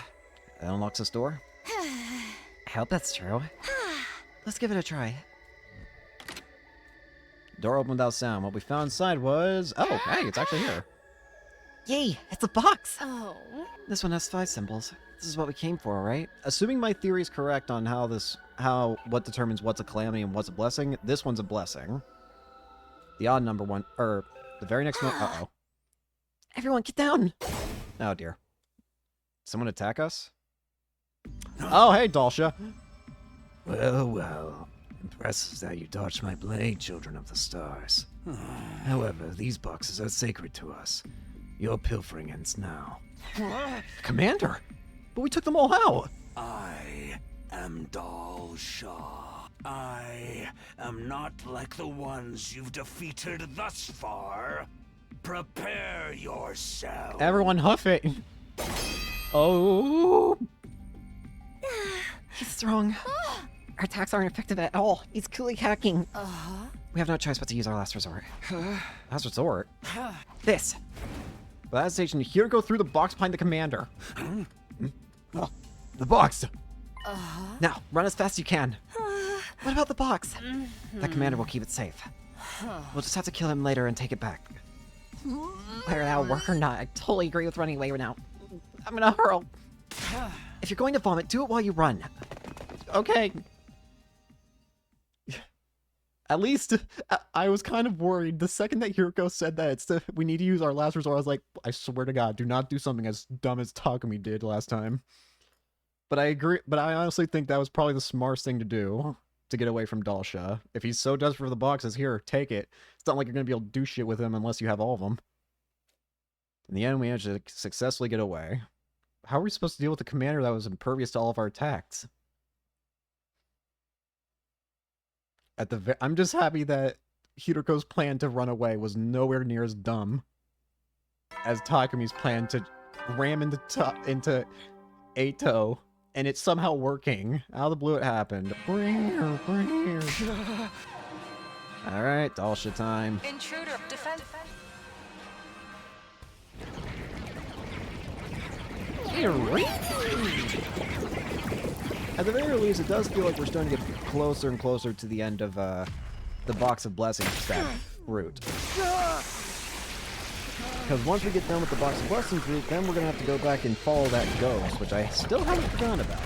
unlocks this door. I hope that's true. Let's give it a try. Door opened without sound. What we found inside was... Oh, hey, it's actually here. Yay! It's a box! Oh. This one has 5 symbols. This is what we came for, right? Assuming my theory is correct on what determines what's a calamity and what's a blessing, this one's a blessing. The odd number one, or the very next one. Uh-oh. Everyone, get down! Oh dear. Someone attack us? Oh, hey, Dalsha. Well, well. Impressive that you dodged my blade, children of the stars. However, these boxes are sacred to us. Your pilfering ends now. Commander! But we took them all out! I am Dalsha. I am not like the ones you've defeated thus far. Prepare yourself. Everyone huff it! Oh! He's strong. Our attacks aren't effective at all. He's clearly hacking. We have no choice but to use our last resort. Last resort? This. By that station, Hiroko threw the box behind the commander. Oh, the box! Now, run as fast as you can. What about the box? The commander will keep it safe. We'll just have to kill him later and take it back. Whether that'll work or not, I totally agree with running away now. I'm gonna hurl. If you're going to vomit, do it while you run. Okay. At least, I was kind of worried. The second that Hiroko said that we need to use our last resort, I was like, I swear to God, do not do something as dumb as Takumi did last time. But I agree, but I honestly think that was probably the smartest thing to do, to get away from Dalsha. If he's so desperate for the boxes, here, take it. It's not like you're going to be able to do shit with him unless you have all of them. In the end, we managed to successfully get away. How are we supposed to deal with the commander that was impervious to all of our attacks? I'm just happy that Hiroko's plan to run away was nowhere near as dumb as Takumi's plan to ram into Eito, and it's somehow working. Out of the blue it happened. Bring her, bring her. Alright, Dalsha time. Intruder, defense. At the very least, it does feel like we're starting to get closer and closer to the end of the Box of Blessings that route. Because once we get done with the Box of Blessings route, then we're going to have to go back and follow that ghost, which I still haven't forgotten about.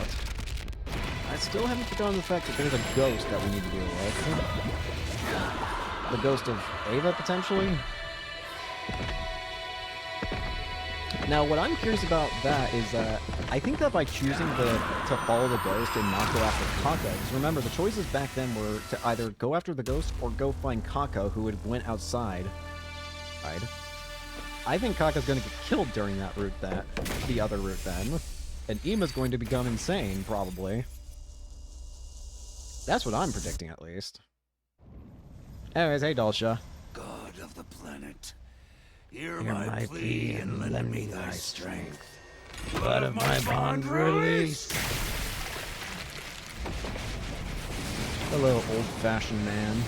I still haven't forgotten the fact that there's a ghost that we need to deal with. The ghost of Ava, potentially? Now, what I'm curious about that is that I think that by choosing to follow the ghost and not go after Kaka, because remember, the choices back then were to either go after the ghost or go find Kaka, who had went outside. I think Kaka's going to get killed during that route, the other route then, and Ima's going to become insane, probably. That's what I'm predicting, at least. Anyways, hey, Dalsha. God of the planet, hear my plea and lend me thy strength. Blood of my bond release. Hello, old-fashioned man.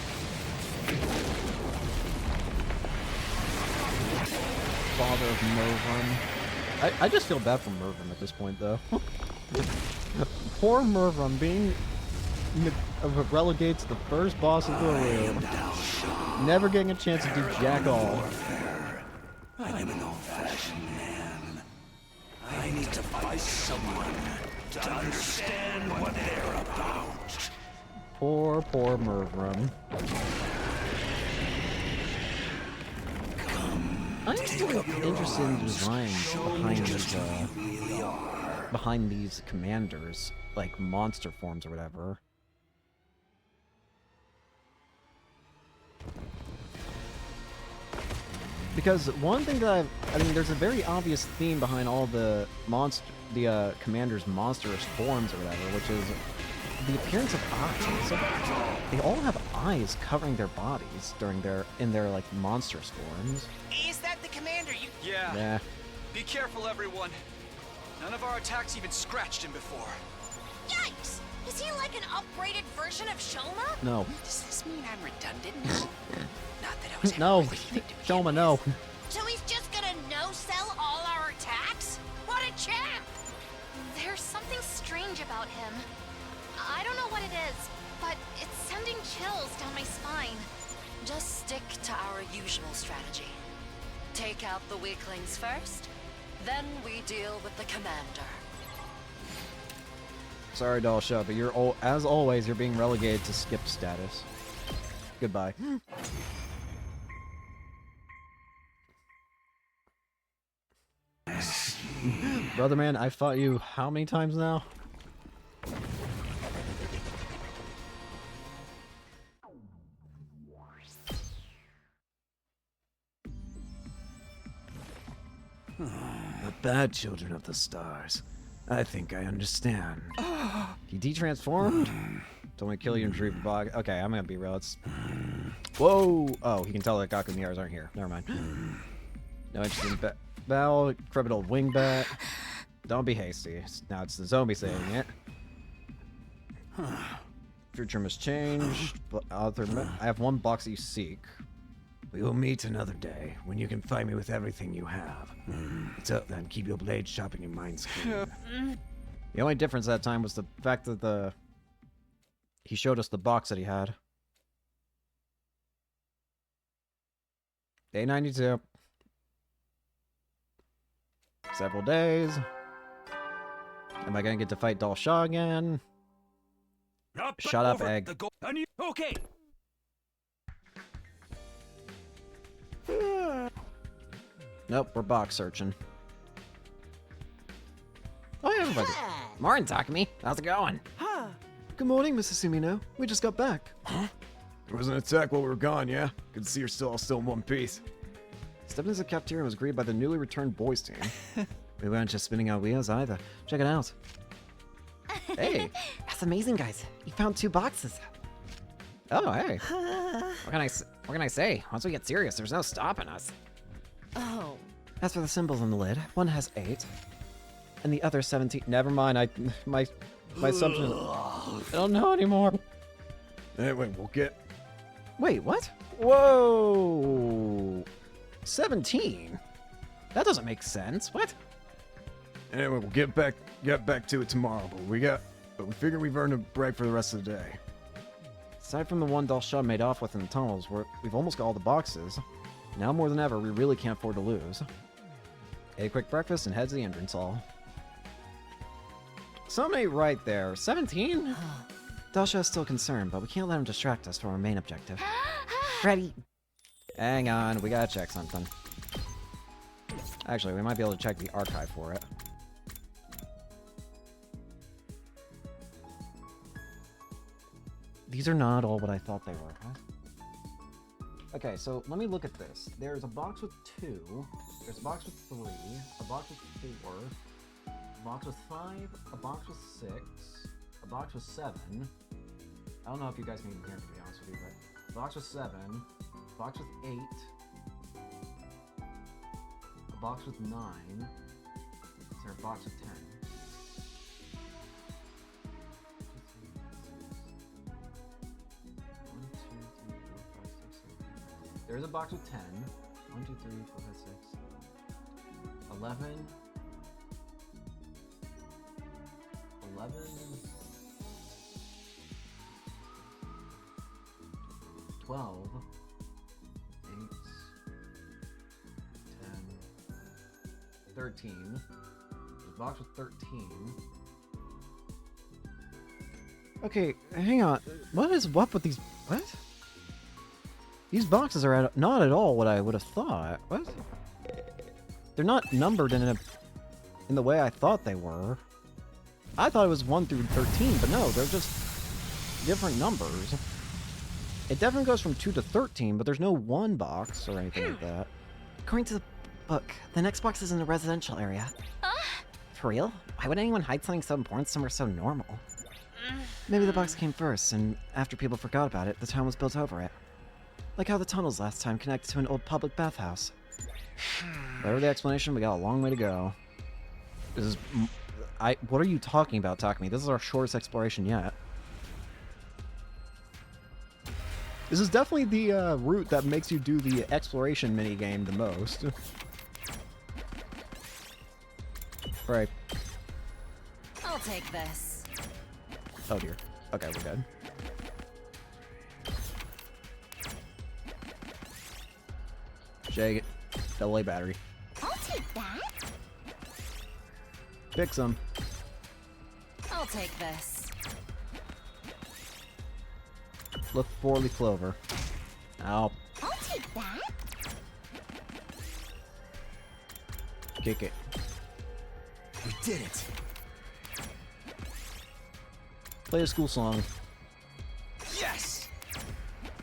Father of Mervum. I just feel bad for Mervum at this point, though. Poor Mervum being relegated to the first boss of the room. Never getting a chance to do jack all. I'm an old-fashioned man. I need to find someone to understand what they're about. Poor Mervum. I'm still interested in the designs behind these commanders, like monster forms or whatever. Because one thing that I mean, there's a very obvious theme behind all the commander's monstrous forms or whatever, which is the appearance of eyes. They all have eyes covering their bodies in their like monstrous forms. Is that the commander? Yeah. Yeah. Be careful, everyone. None of our attacks even scratched him before. Yikes! Is he like an upgraded version of Shoma? No. Does this mean I'm redundant now? Not that I was No. ever with him to begin Shoma, with. no. So he's just gonna no-sell all our attacks? What a champ! There's something strange about him. I don't know what it is, but it's sending chills down my spine. Just stick to our usual strategy. Take out the weaklings first, then we deal with the commander. Sorry, Dalsha, but as always, you're being relegated to skip status. Goodbye. Brother man, I've fought you how many times now? The bad children of the stars. I think I understand. He de-transformed? Told me to kill you and retrieve the bog. Okay, I'm gonna be real. It's... Whoa! Oh, he can tell that Gaku Miaras aren't here. Never mind. No interest in Val, criminal wingbat. Don't be hasty. Now it's the zombie saying it. Future must change. I have one box that you seek. We will meet another day when you can find me with everything you have. Until then, keep your blade sharp and your minds clear. The only difference that time was the fact that he showed us the box that he had. Day 92. Several days. Am I gonna get to fight Dalsha again? Shut up, Egg. Okay. Nope, we're box searching. Oh, yeah, everybody. Morning, Takumi. How's it going? Good morning, Mrs. Sumino. We just got back. There was an attack while we were gone, yeah? Good to see you're all still in one piece. Stepped into the cafeteria and was greeted by the newly returned boys team. We weren't just spinning our wheels either. Check it out. Hey! That's amazing, guys. You found 2 boxes. Oh, hey. What can I say? Once we get serious, there's no stopping us. Oh. As for the symbols on the lid, one has 8, and the other 17. Never mind, my assumption is... I don't know anymore. Anyway, we'll get... Wait, what? Whoa! 17? That doesn't make sense. What? Anyway, we'll get back to it tomorrow, but we figure we've earned a break for the rest of the day. Aside from the one Dalsha made off with in the tunnels, we've almost got all the boxes. Now more than ever, we really can't afford to lose. Ate a quick breakfast and head to the entrance hall. Something ain't right there. 17? Dalsha is still concerned, but we can't let him distract us from our main objective. Ready? Hang on, we gotta check something. Actually, we might be able to check the archive for it. These are not all what I thought they were, huh? Okay, so let me look at this. There's a box with 2, there's a box with 3, a box with 4, a box with 5, a box with 6, a box with 7. I don't know if you guys can even hear me, to be honest with you, but a box with 7, a box with 8, a box with 9, is there a box with 10? There's a box with 10. 1, 2, 3, 4, 5, 6. 11. 11. 12. 8. 10. 13. There's a box with 13. Okay, hang on. What is up with these... What? These boxes are not at all what I would have thought. What? They're not numbered in the way I thought they were. I thought it was 1 through 13, but no, they're just different numbers. It definitely goes from 2 to 13, but there's no 1 box or anything like that. According to the book, the next box is in the residential area. For real? Why would anyone hide something so important somewhere so normal? Maybe the box came first, and after people forgot about it, the town was built over it. Like how the tunnels last time connected to an old public bathhouse. Whatever the explanation, we got a long way to go. This is... What are you talking about, Takumi? This is our shortest exploration yet. This is definitely the route that makes you do the exploration minigame the most. Right. I'll take this. Oh dear. Okay, we're good. Shake it. AA battery. I'll take that. Fix them. I'll take this. Look for leaf clover. Ow. I'll take that. Kick it. We did it. Play a school song. Yes.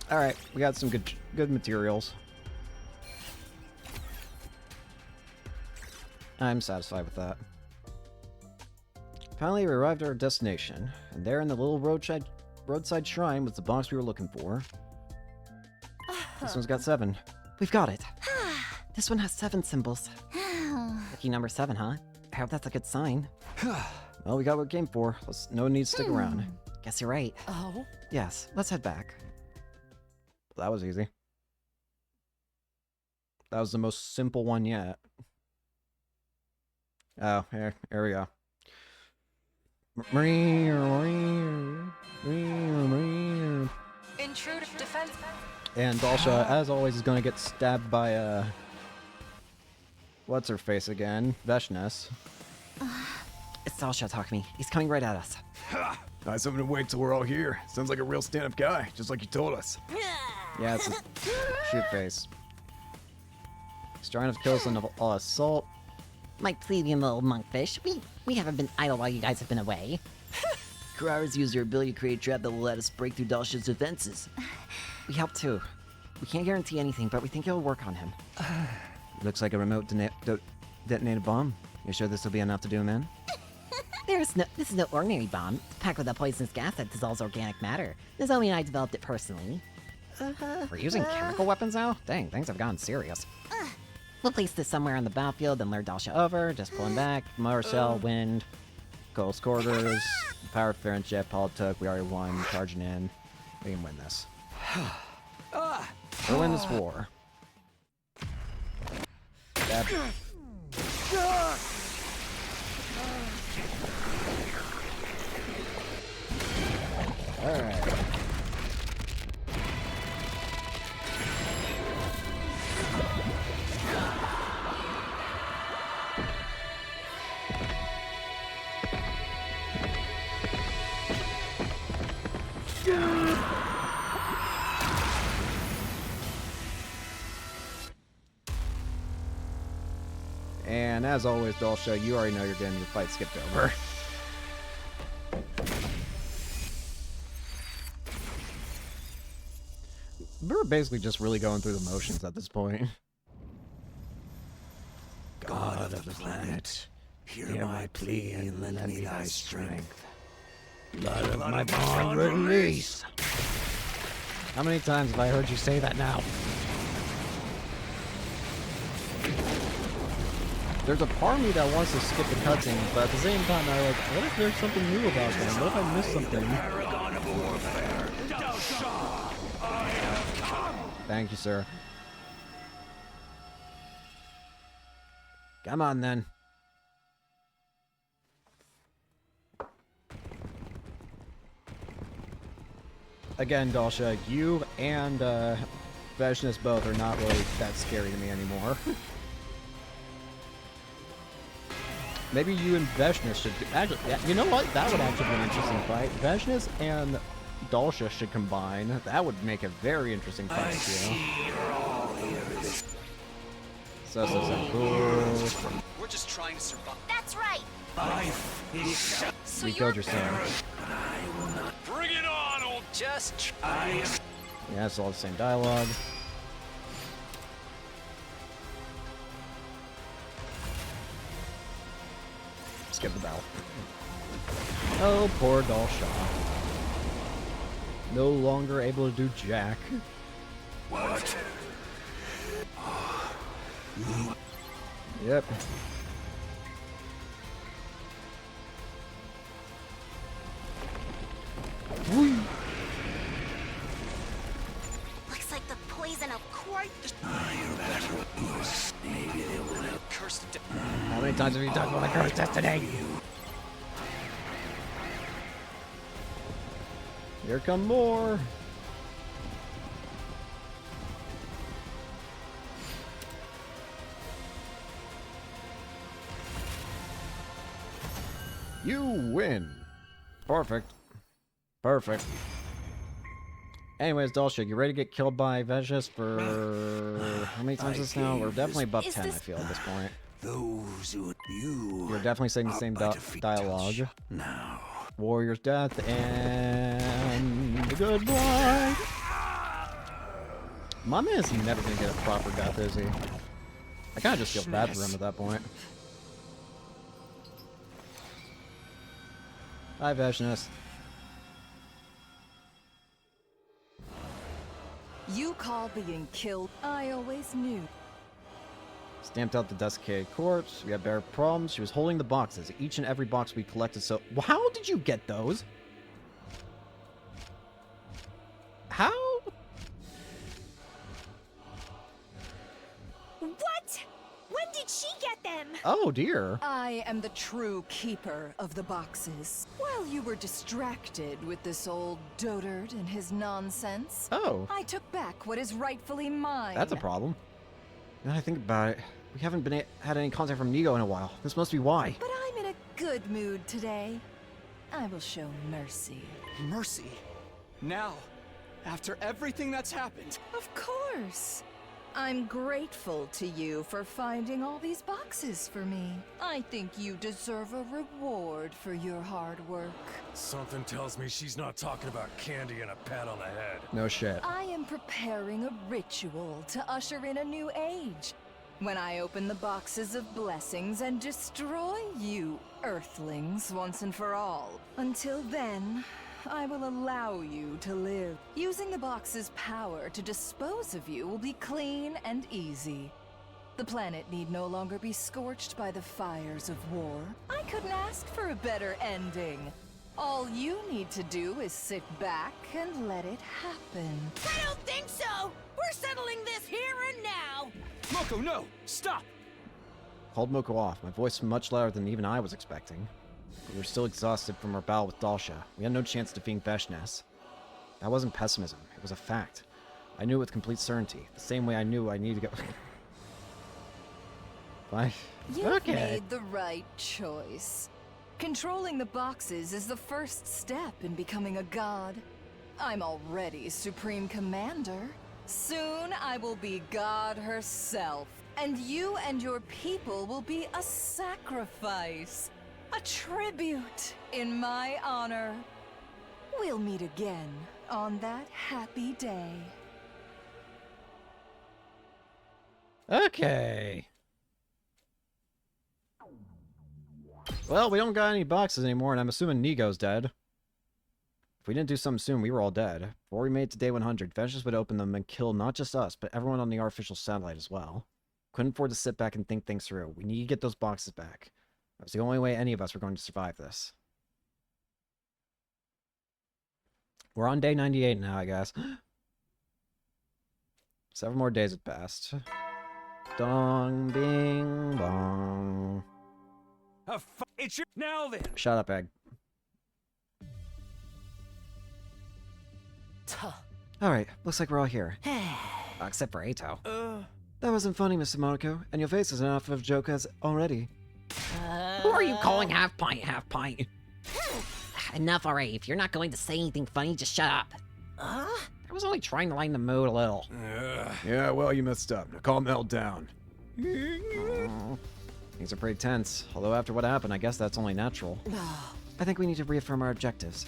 All right, we got some good materials. I'm satisfied with that. Finally, we arrived at our destination, and there in the little roadside shrine was the box we were looking for. This one's got 7. We've got it. This one has 7 symbols. Lucky number 7, huh? I hope that's a good sign. Well, we got what we came for. No need to stick around. Guess you're right. Oh? Yes, let's head back. That was easy. That was the most simple one yet. Oh, here we go. Intrude defense. And Dalsha, as always, is going to get stabbed by, what's her face again? Veshness. It's Dalsha, Takumi. He's coming right at us. Ha! Nice of him to wait till we're all here. Sounds like a real stand-up guy, just like you told us. Yeah, it's a shoot face. He's trying to kill us on assault. My plebeian little monkfish, we haven't been idle while you guys have been away. Kara's used her ability to create a trap that will let us break through Dalsha's defenses. We help too. We can't guarantee anything, but we think it'll work on him. Looks like a remote detonated bomb. You sure this will be enough to do him in? This is no ordinary bomb. It's packed with a poisonous gas that dissolves organic matter. Nozomi and I developed it personally. We're using chemical weapons now? Dang, things have gotten serious. We'll place this somewhere on the battlefield and lure Dalsha over, just pulling back, motor cell, wind, Close quarters, power ference jet, politic, we already won, charging in. We can win this. We'll win this war. Stab. Alright. And as always, Dalsha, you already know you're getting your fight skipped over. We're basically just really going through the motions at this point. God of the planet, hear my plea and lend me thy strength. Blood of my bond release! How many times have I heard you say that now? There's a part of me that wants to skip the cutscenes, but at the same time, I'm like, what if there's something new about them? What if I missed something? Thank you, sir. Come on, then. Again, Dalsha, you and Veshness both are not really that scary to me anymore. Maybe you and Veshness should... Actually, you know what? That would actually be an interesting fight. Veshness and Dalsha should combine. That would make a very interesting fight, too. So cool. We're just trying to survive. That's right. So We killed your son. Bring it on, old just Yeah, it's all the same dialogue. skip the battle. Oh, poor Dalshaw. No longer able to do jack. What? Yep. Whee. Looks like the poison of quite the... Maybe they will have cursed. How many times have you talked about the cursed destiny? Here come more. You win. Perfect. Perfect. Anyways, Dalsha, you ready to get killed by Vegis for how many times is this now? We're definitely above 10, I feel, at this point. Those who You're definitely saying the same dialogue. now. Warrior's death and goodbye. My man's never gonna get a proper death, is he? I kinda just feel bad for him at that point. Hi, Veshness. You call being killed. I always knew. Stamped out the desiccated corpse. We had bare problems. She was holding the boxes. Each and every box we collected. So, how did you get those? How? What? When did she get them? Oh dear. I am the true keeper of the boxes. While you were distracted with this old dotard and his nonsense, I took back what is rightfully mine. That's a problem. Now I think about it, we haven't had any contact from Nigo in a while. This must be why. But I'm in a good mood today. I will show mercy. Mercy? Now? After everything that's happened? Of course. I'm grateful to you for finding all these boxes for me. I think you deserve a reward for your hard work. Something tells me she's not talking about candy and a pat on the head. No shit. I am preparing a ritual to usher in a new age. When I open the boxes of blessings and destroy you, Earthlings, once and for all. Until then, I will allow you to live. Using the box's power to dispose of you will be clean and easy. The planet need no longer be scorched by the fires of war. I couldn't ask for a better ending. All you need to do is sit back and let it happen. I don't think so! We're settling this here and now! Moko, no! Stop! Called Moko off. My voice much louder than even I was expecting. We were still exhausted from our battle with Dalsha. We had no chance of defeating Veshnes. That wasn't pessimism. It was a fact. I knew it with complete certainty. The same way I knew I needed to go... Bye. You've made the right choice. Controlling the boxes is the first step in becoming a god. I'm already Supreme Commander. Soon I will be God herself. And you and your people will be a sacrifice. A tribute in my honor. We'll meet again on that happy day. Okay. Well, we don't got any boxes anymore, and I'm assuming Nigo's dead. If we didn't do something soon, we were all dead. Before we made it to day 100, Vengeance would open them and kill not just us, but everyone on the artificial satellite as well. Couldn't afford to sit back and think things through. We need to get those boxes back. That was the only way any of us were going to survive this. We're on day 98 now, I guess. 7 more days have passed. Dong, bing, bong. It's your now then. Shut up, Egg. Alright, looks like we're all here. Except for Ato. That wasn't funny, Mr. Monaco, and your face is enough of a joke as already. Who are you calling half pint, half pint? Enough already. If you're not going to say anything funny, just shut up. I was only trying to lighten the mood a little. Yeah, well, you messed up. Now calm the hell down. Things are pretty tense, although after what happened, I guess that's only natural. I think we need to reaffirm our objectives.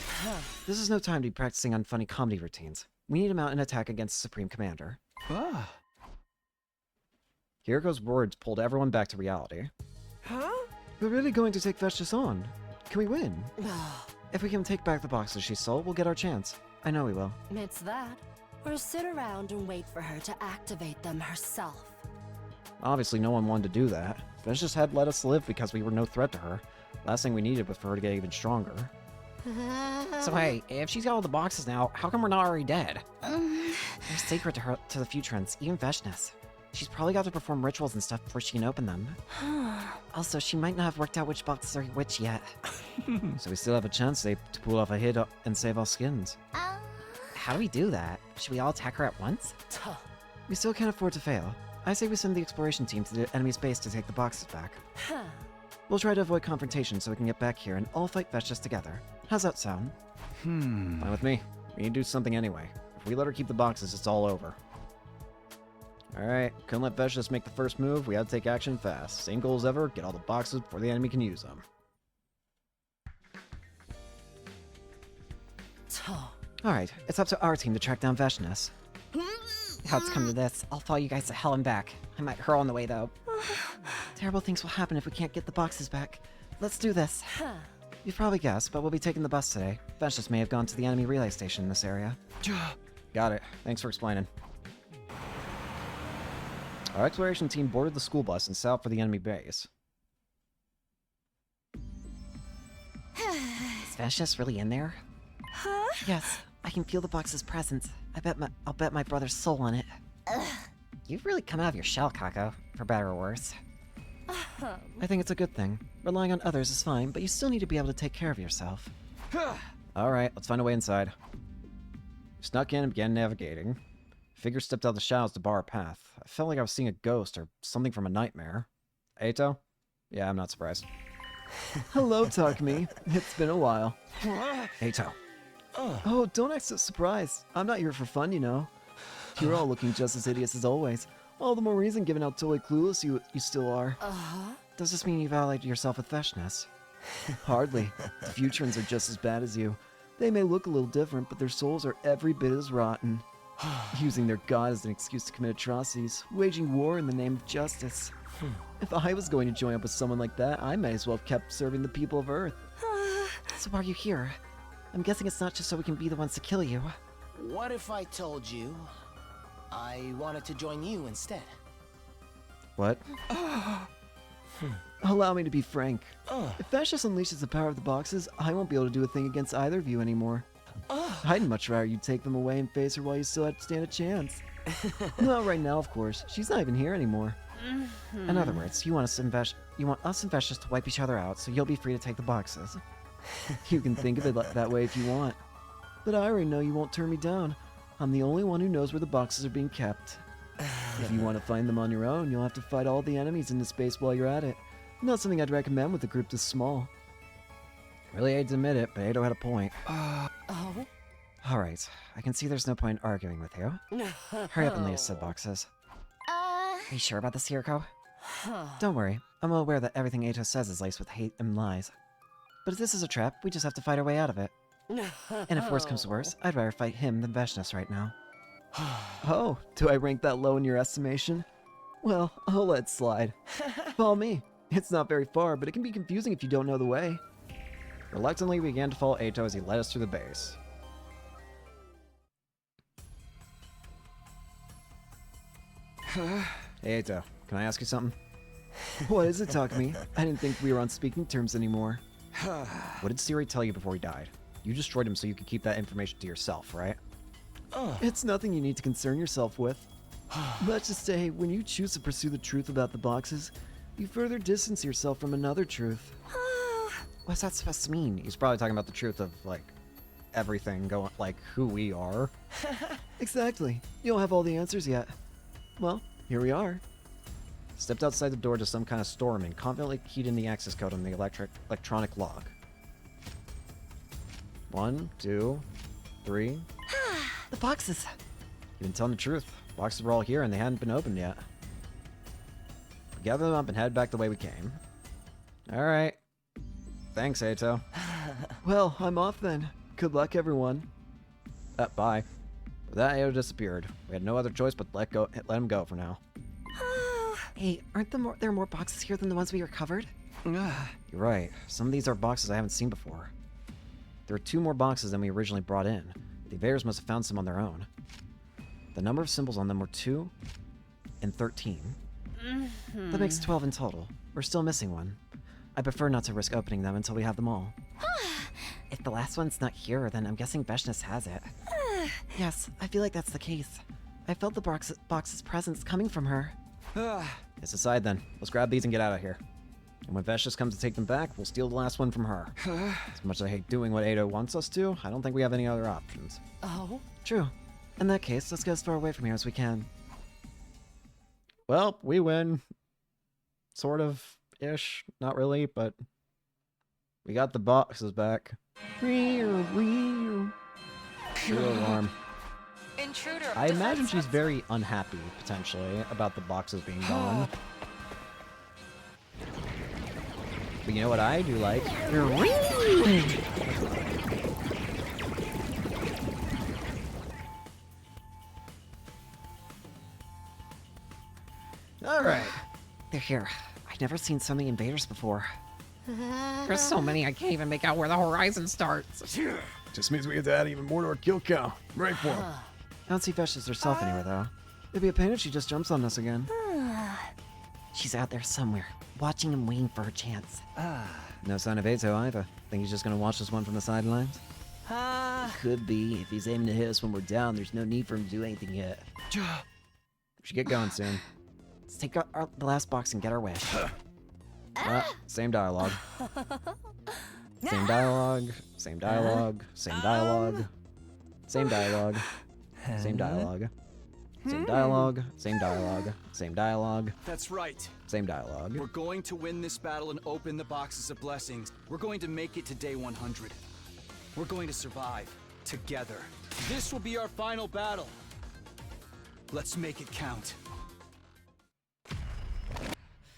This is no time to be practicing on funny comedy routines. We need to mount an attack against the Supreme Commander. Hiriko's words pulled everyone back to reality. Huh? We're really going to take Vestius on. Can we win? If we can take back the boxes she stole, we'll get our chance. I know we will. It's that. Or sit around and wait for her to activate them herself. Obviously, no one wanted to do that. Vestius had let us live because we were no threat to her. Last thing we needed was for her to get even stronger. So hey, if she's got all the boxes now, how come we're not already dead? They're sacred to her, to the Futurans, even Veshnis. She's probably got to perform rituals and stuff before she can open them. Also, she might not have worked out which boxes are which yet. So we still have a chance to pull off a hit and save our skins. How do we do that? Should we all attack her at once? We still can't afford to fail. I say we send the exploration team to the enemy's base to take the boxes back. We'll try to avoid confrontation so we can get back here and all fight Vestius together. How's that sound? Fine with me. We need to do something anyway. If we let her keep the boxes, it's all over. Alright, couldn't let Vestius make the first move, we had to take action fast. Same goal as ever, get all the boxes before the enemy can use them. Alright, it's up to our team to track down Veshnis. How it's come to this, I'll follow you guys to hell and back. I might hurl on the way though. Terrible things will happen if we can't get the boxes back. Let's do this. You've probably guessed, but we'll be taking the bus today. Veshnis may have gone to the enemy relay station in this area. Got it. Thanks for explaining. Our exploration team boarded the school bus and set out for the enemy base. Is Veshnis really in there? Yes, I can feel the box's presence. I'll bet my brother's soul on it. You've really come out of your shell, Kako, for better or worse. I think it's a good thing. Relying on others is fine, but you still need to be able to take care of yourself. Alright, let's find a way inside. We snuck in and began navigating. Figure stepped out of the shadows to bar a path. I felt like I was seeing a ghost or something from a nightmare. Ato? Yeah, I'm not surprised. Hello, Takumi. It's been a while. Ato. Oh, don't act so surprised. I'm not here for fun, you know. You're all looking just as hideous as always. All the more reason given how totally clueless you still are. Does this mean you've allied yourself with Veshnis? Hardly. The Futurans are just as bad as you. They may look a little different, but their souls are every bit as rotten. Using their god as an excuse to commit atrocities, waging war in the name of justice. If I was going to join up with someone like that, I might as well have kept serving the people of Earth. So why are you here? I'm guessing it's not just so we can be the ones to kill you. What if I told you I wanted to join you instead? What? Allow me to be frank. If Veshnis unleashes the power of the boxes, I won't be able to do a thing against either of you anymore. I'd much rather you take them away and face her while you still stand a chance. Not right now, of course. She's not even here anymore. In other words, you want us and Veshnis to wipe each other out, so you'll be free to take the boxes. You can think of it that way if you want. But I already know you won't turn me down. I'm the only one who knows where the boxes are being kept. If you want to find them on your own, you'll have to fight all the enemies in the space while you're at it. Not something I'd recommend with a group this small. Really hate to admit it, but Ato had a point. Alright, I can see there's no point in arguing with you. Hurry up and leave us said boxes. Are you sure about this, Hiroko? Don't worry, I'm well aware that everything Ato says is laced with hate and lies. But if this is a trap, we just have to fight our way out of it. And if worse comes to worse, I'd rather fight him than Veshnis right now. Oh, do I rank that low in your estimation? Well, I'll let it slide. Follow me. It's not very far, but it can be confusing if you don't know the way. Reluctantly, we began to follow Ato as he led us through the base. Hey Ato, can I ask you something? What is it, Takumi? I didn't think we were on speaking terms anymore. What did Siri tell you before he died? You destroyed him so you could keep that information to yourself, right? It's nothing you need to concern yourself with. Let's just say, when you choose to pursue the truth about the boxes, you further distance yourself from another truth. What's that supposed to mean? He's probably talking about the truth of, like, everything going, like, who we are. Exactly. You don't have all the answers yet. Well, here we are. Stepped outside the door to some kind of storm and confidently keyed in the access code on the electronic log. 1, 2, 3. The boxes! You've been telling the truth. Boxes were all here and they hadn't been opened yet. We gathered them up and headed back the way we came. Alright. Thanks, Ato. Well, I'm off then. Good luck, everyone. Bye. With that, Ato disappeared. We had no other choice but let him go for now. Hey, aren't there more boxes here than the ones we recovered? You're right. Some of these are boxes I haven't seen before. There are 2 more boxes than we originally brought in. The invaders must have found some on their own. The number of symbols on them were 2 and 13. That makes 12 in total. We're still missing one. I prefer not to risk opening them until we have them all. If the last one's not here, then I'm guessing Veshness has it. Yes, I feel like that's the case. I felt the box's presence coming from her. It's aside then. Let's grab these and get out of here. And when Veshness comes to take them back, we'll steal the last one from her. As much as I hate doing what Ada wants us to, I don't think we have any other options. Oh? True. In that case, let's go as far away from here as we can. Well, we win. Sort of. Ish. Not really, but we got the boxes back. True alarm. Intruder. I imagine she's very unhappy, potentially, about the boxes being gone. But you know what I do like? Alright. They're here. I've never seen so many invaders before. There's so many I can't even make out where the horizon starts. Just means we get to add even more to our kill count. Right for 'em. I don't see Veshness herself anywhere, though. It'd be a pain if she just jumps on us again. She's out there somewhere, watching and waiting for her chance. No sign of Ato either. Think he's just gonna watch this one from the sidelines? Could be. If he's aiming to hit us when we're down, there's no need for him to do anything yet. We should get going soon. Let's take the last box and get our wish. Same dialogue. Same dialogue. Same dialogue. Same dialogue. Same dialogue. Same dialogue. Same dialogue. Same dialogue. Same dialogue. That's right. Same dialogue. We're going to win this battle and open the boxes of blessings. We're going to make it to day 100. We're going to survive together. This will be our final battle. Let's make it count.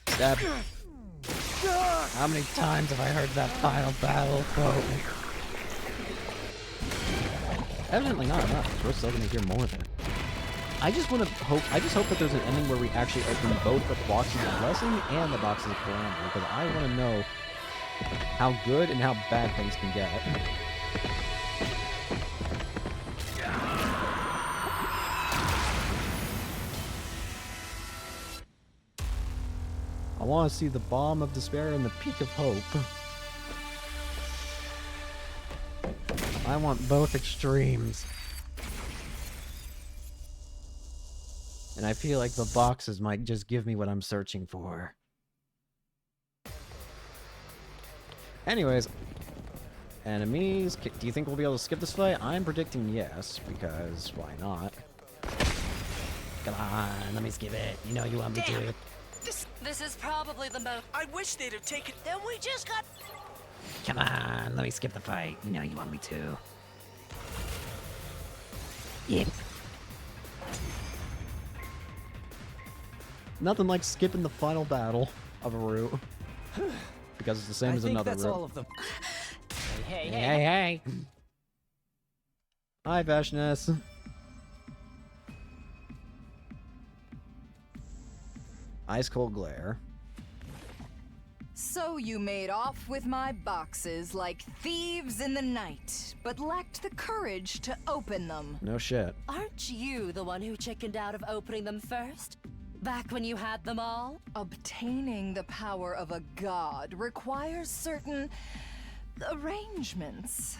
Stab. How many times have I heard that final battle quote? Evidently not enough. We're still gonna hear more of it. I just hope that there's an ending where we actually open both the boxes of blessing and the boxes of calamity, because I want to know how good and how bad things can get. I want to see the bomb of despair and the peak of hope. I want both extremes. And I feel like the boxes might just give me what I'm searching for. Anyways, enemies. Do you think we'll be able to skip this fight? I'm predicting yes, because why not? Come on, let me skip it. You know you want me to. This is probably the most. I wish they'd have taken. Then we just got. Come on, let me skip the fight. You know you want me to. Yep. Nothing like skipping the final battle of a route. Because it's the same as another that's route. all of them. Hey. Hi, Veshness. Ice cold glare. So you made off with my boxes like thieves in the night, but lacked the courage to open them. No shit. Aren't you the one who chickened out of opening them first? Back when you had them all? Obtaining the power of a god requires certain arrangements.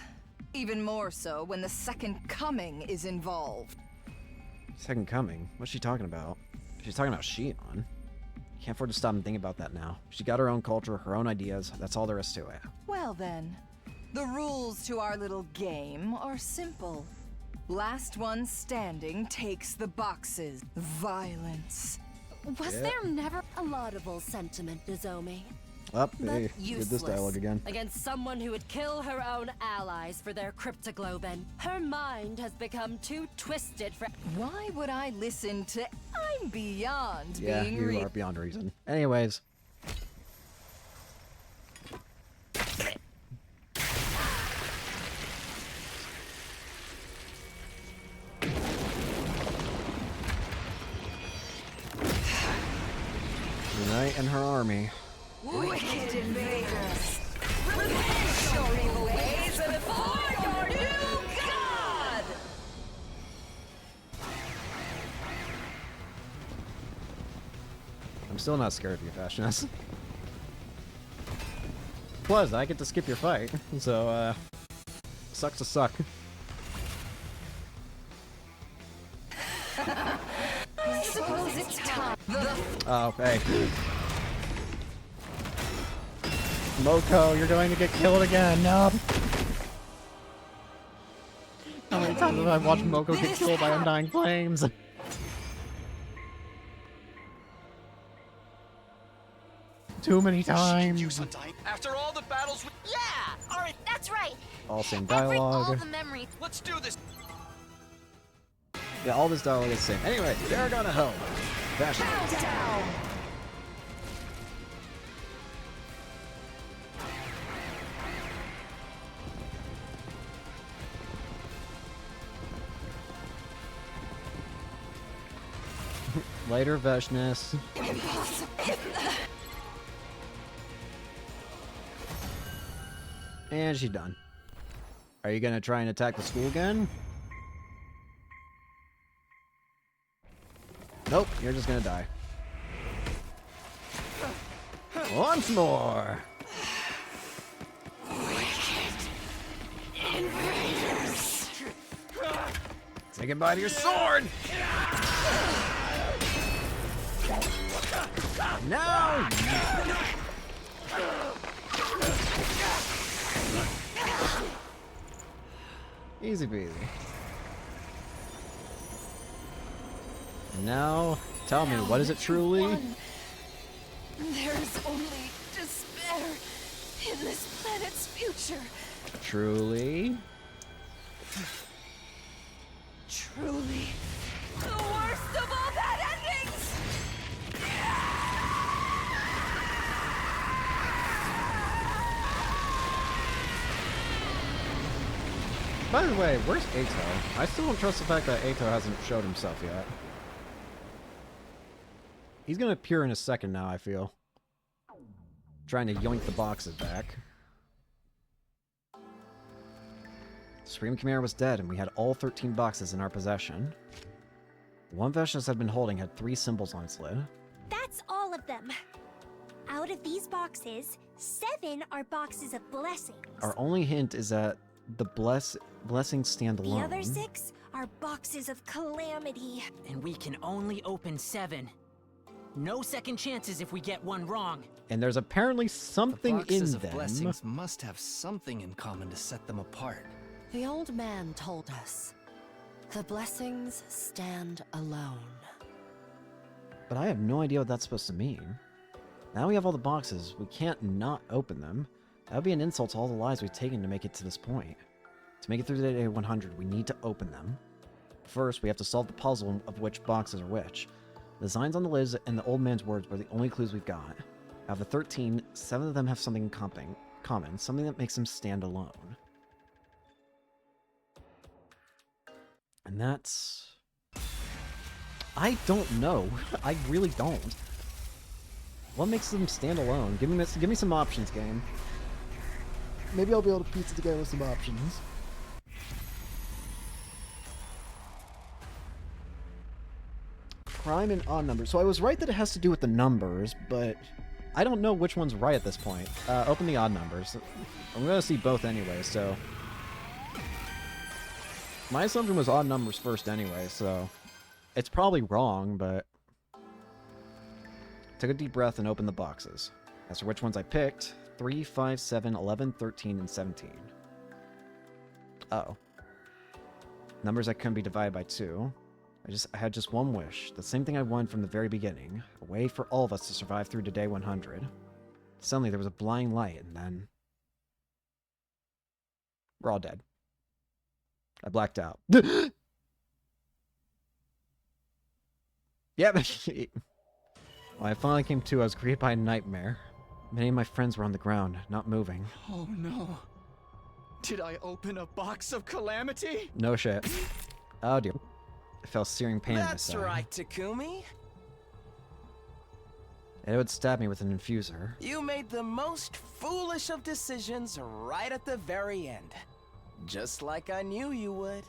Even more so when the Second Coming is involved. Second Coming? What's she talking about? She's talking about Shion. Can't afford to stop and think about that now. She got her own culture, her own ideas. That's all there is to it. Well then, the rules to our little game are simple. Last one standing takes the boxes. Violence. Was there never a laudable sentiment, Nozomi? Up, But hey, useless. did this dialogue again. Against someone who would kill her own allies for their cryptoglobin. Her mind has become too twisted for. Why would I listen to I'm beyond Yeah, being you are beyond reason. Anyways. Unite and her army. Wicked invaders! Repent your evil ways before your new god! I'm still not scared of you, Fashioness. Plus, I get to skip your fight, so, sucks to suck. I suppose it's time. Oh, hey. Moko, you're going to get killed again. No. How many times have I watched Moko get killed by undying flames? Too many times. After all the battles, Yeah! Alright, that's right. All same Bring all dialogue. the memories. let's do this. Yeah, all this dialogue is the same. Anyway, they're gonna home. Fashion. Later, Veshness. And she's done. Are you gonna try and attack the school again? Nope, you're just gonna die. Once more! Invaders! Say goodbye to your sword! No! Easy peasy. And now, tell me, what is it truly? There's only despair in this planet's future. Truly? Truly, the worst of all bad endings! By the way, where's Ato? I still don't trust the fact that Ato hasn't showed himself yet. He's gonna appear in a second now, I feel. Trying to yoink the boxes back. Supreme Chimera was dead, and we had all 13 boxes in our possession. The one Veshness had been holding had 3 symbols on its lid. That's all of them. Out of these boxes, 7 are boxes of blessings. Our only hint is that the blessings stand The alone. other 6 are boxes of calamity. And we can only open 7. No second chances if we get one wrong. And there's apparently something the boxes in of them. blessings must have something in common to set them apart. The old man told us, the blessings stand alone. But I have no idea what that's supposed to mean. Now we have all the boxes, we can't not open them. That would be an insult to all the lives we've taken to make it to this point. To make it through the day 100, we need to open them. First, we have to solve the puzzle of which boxes are which. The designs on the lids and the old man's words were the only clues we've got. Out of the 13, 7 of them have something in common, something that makes them stand alone. And that's... I don't know. I really don't. What makes them stand alone? Give me some options, game. Maybe I'll be able to piece it together with some options. Prime and odd numbers. So I was right that it has to do with the numbers, but I don't know which one's right at this point. Open the odd numbers. I'm gonna see both anyway, so... My assumption was odd numbers first anyway, so... It's probably wrong, but... Took a deep breath and opened the boxes. As for which ones I picked, 3, 5, 7, 11, 13, and 17. Uh-oh. Numbers that couldn't be divided by 2. I had just one wish, the same thing I wanted from the very beginning, a way for all of us to survive through to day 100. Suddenly there was a blind light, and then... We're all dead. I blacked out. Yep. When I finally came to, I was greeted by a nightmare. Many of my friends were on the ground, not moving. Oh no. Did I open a box of calamity? No shit. Oh dear. I felt searing pain in my That's side. right, Takumi. It would stab me with an infuser. You made the most foolish of decisions right at the very end. Just like I knew you would.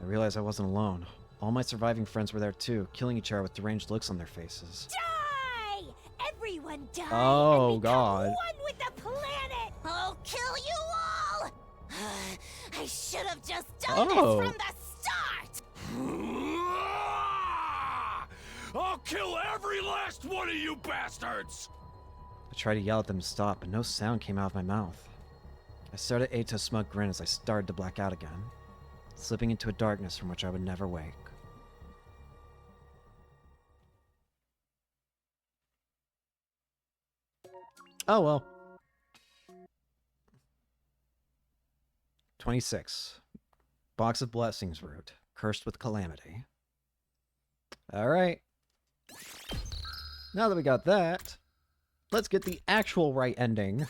I realized I wasn't alone. All my surviving friends were there too, killing each other with deranged looks on their faces. Die! Everyone die! Oh, and become God. one with the planet! I'll kill you all! I should have just done Oh. this from the start! I'll kill every last one of you bastards! I tried to yell at them to stop, but no sound came out of my mouth. I stared at Ato's smug grin as I started to black out again, slipping into a darkness from which I would never wake. Oh well. 26. Box of Blessings route. Cursed with Calamity. Alright. Now that we got that, let's get the actual right ending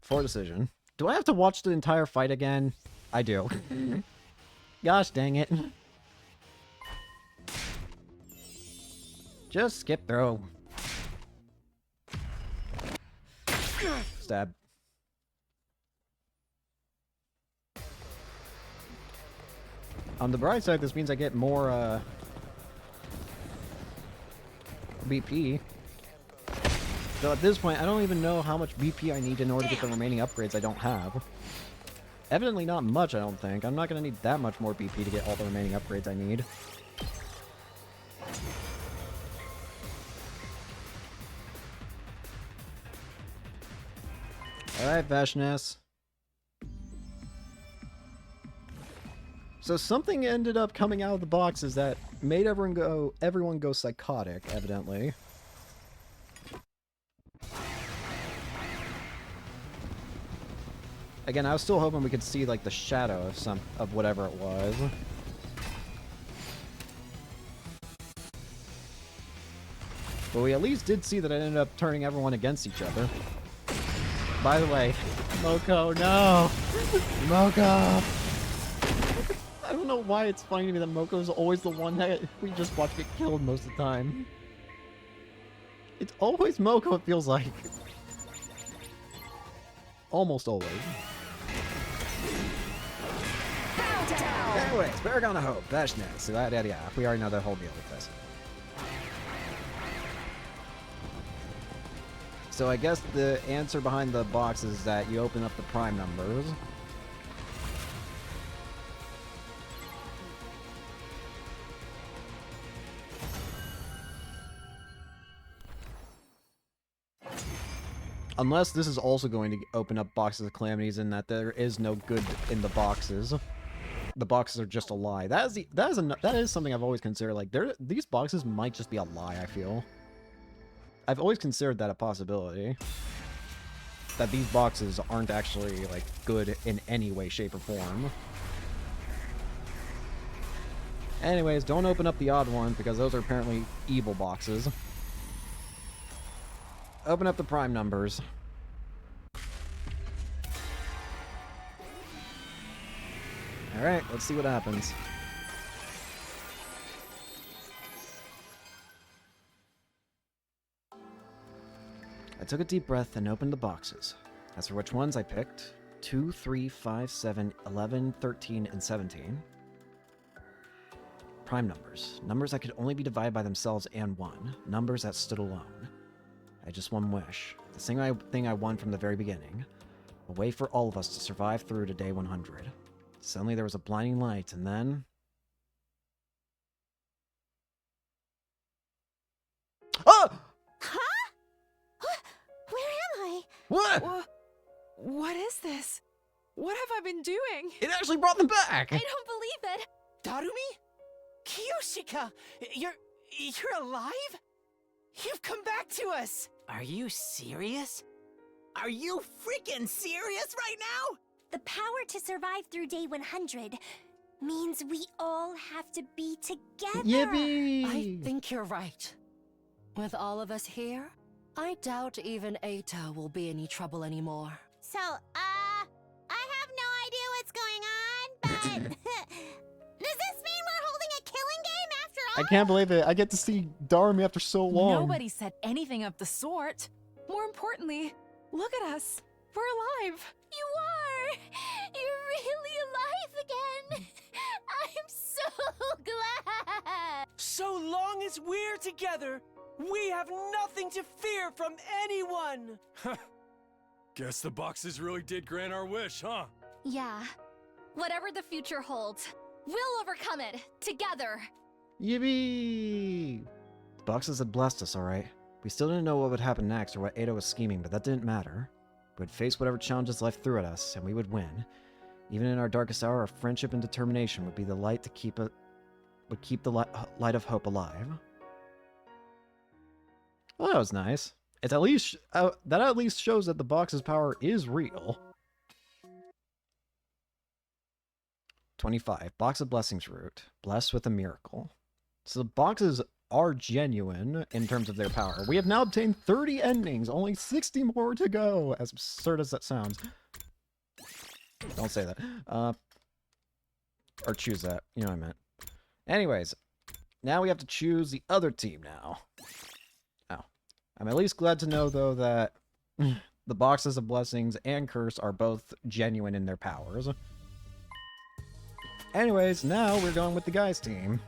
for decision. Do I have to watch the entire fight again? I do. Gosh dang it. Just skip through. Stab. On the bright side, this means I get more, BP. Though at this point, I don't even know how much BP I need in order to get the remaining upgrades I don't have. Evidently not much, I don't think. I'm not going to need that much more BP to get all the remaining upgrades I need. Alright, Veshness. So something ended up coming out of the boxes that made everyone go psychotic, evidently. Again, I was still hoping we could see like the shadow of whatever it was. But we at least did see that it ended up turning everyone against each other. By the way, Moko, no! Moko! I don't know why it's funny to me that Moko is always the one that we just watch get killed most of the time. It's always Moko, it feels like. Almost always. Anyways, Paragon of Hope, Veshness, so that, yeah, we already know the whole deal with this. So I guess the answer behind the box is that you open up the prime numbers. Unless this is also going to open up boxes of calamities and that there is no good in the boxes. The boxes are just a lie. That is something I've always considered. Like, these boxes might just be a lie, I feel. I've always considered that a possibility. That these boxes aren't actually, like, good in any way, shape, or form. Anyways, don't open up the odd ones, because those are apparently evil boxes. Open up the prime numbers. Alright, let's see what happens. I took a deep breath and opened the boxes. As for which ones I picked, 2, 3, 5, 7, 11, 13, and 17. Prime numbers. Numbers that could only be divided by themselves and 1. Numbers that stood alone. I had just one wish. The same thing I won from the very beginning. A way for all of us to survive through to day 100. Suddenly there was a blinding light, and then... Oh! Huh? Where am I? What? What is this? What have I been doing? It actually brought them back! I don't believe it. Darumi? Kiyoshika! You're alive? You've come back to us! Are you serious? Are you freaking serious right now? The power to survive through day 100 means we all have to be together. Yippee! I think you're right. With all of us here, I doubt even Ato will be any trouble anymore. So, I have no idea what's going on, but... Does this mean we're holding a killing game after I can't believe it. I get to see Darmy after so long. Nobody said anything of the sort. More importantly, look at us. We're alive. You are! You're really alive again! I'm so glad! So long as we're together, we have nothing to fear from anyone! Guess the boxes really did grant our wish, huh? Yeah. Whatever the future holds, we'll overcome it, together. Yippee! The boxes had blessed us, alright. We still didn't know what would happen next or what Ada was scheming, but that didn't matter. We'd face whatever challenges life threw at us, and we would win. Even in our darkest hour, our friendship and determination would be the light to keep the light of hope alive. Well, that was nice. It's at least that at least shows that the box's power is real. 25. Box of Blessings root. Blessed with a miracle. So the boxes are genuine in terms of their power. We have now obtained 30 endings, only 60 more to go, as absurd as that sounds. Don't say that. Or choose that. You know what I meant. Anyways, now we have to choose the other team now. Oh. I'm at least glad to know, though, that the boxes of Blessings and Curse are both genuine in their powers. Anyways, now we're going with the guys' team.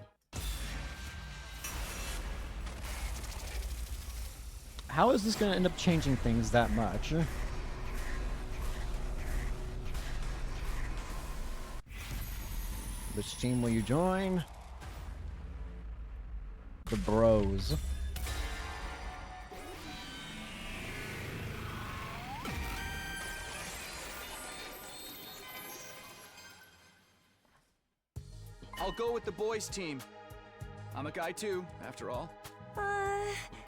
How is this going to end up changing things that much? Which team will you join? The Bros. I'll go with the boys' team. I'm a guy too, after all.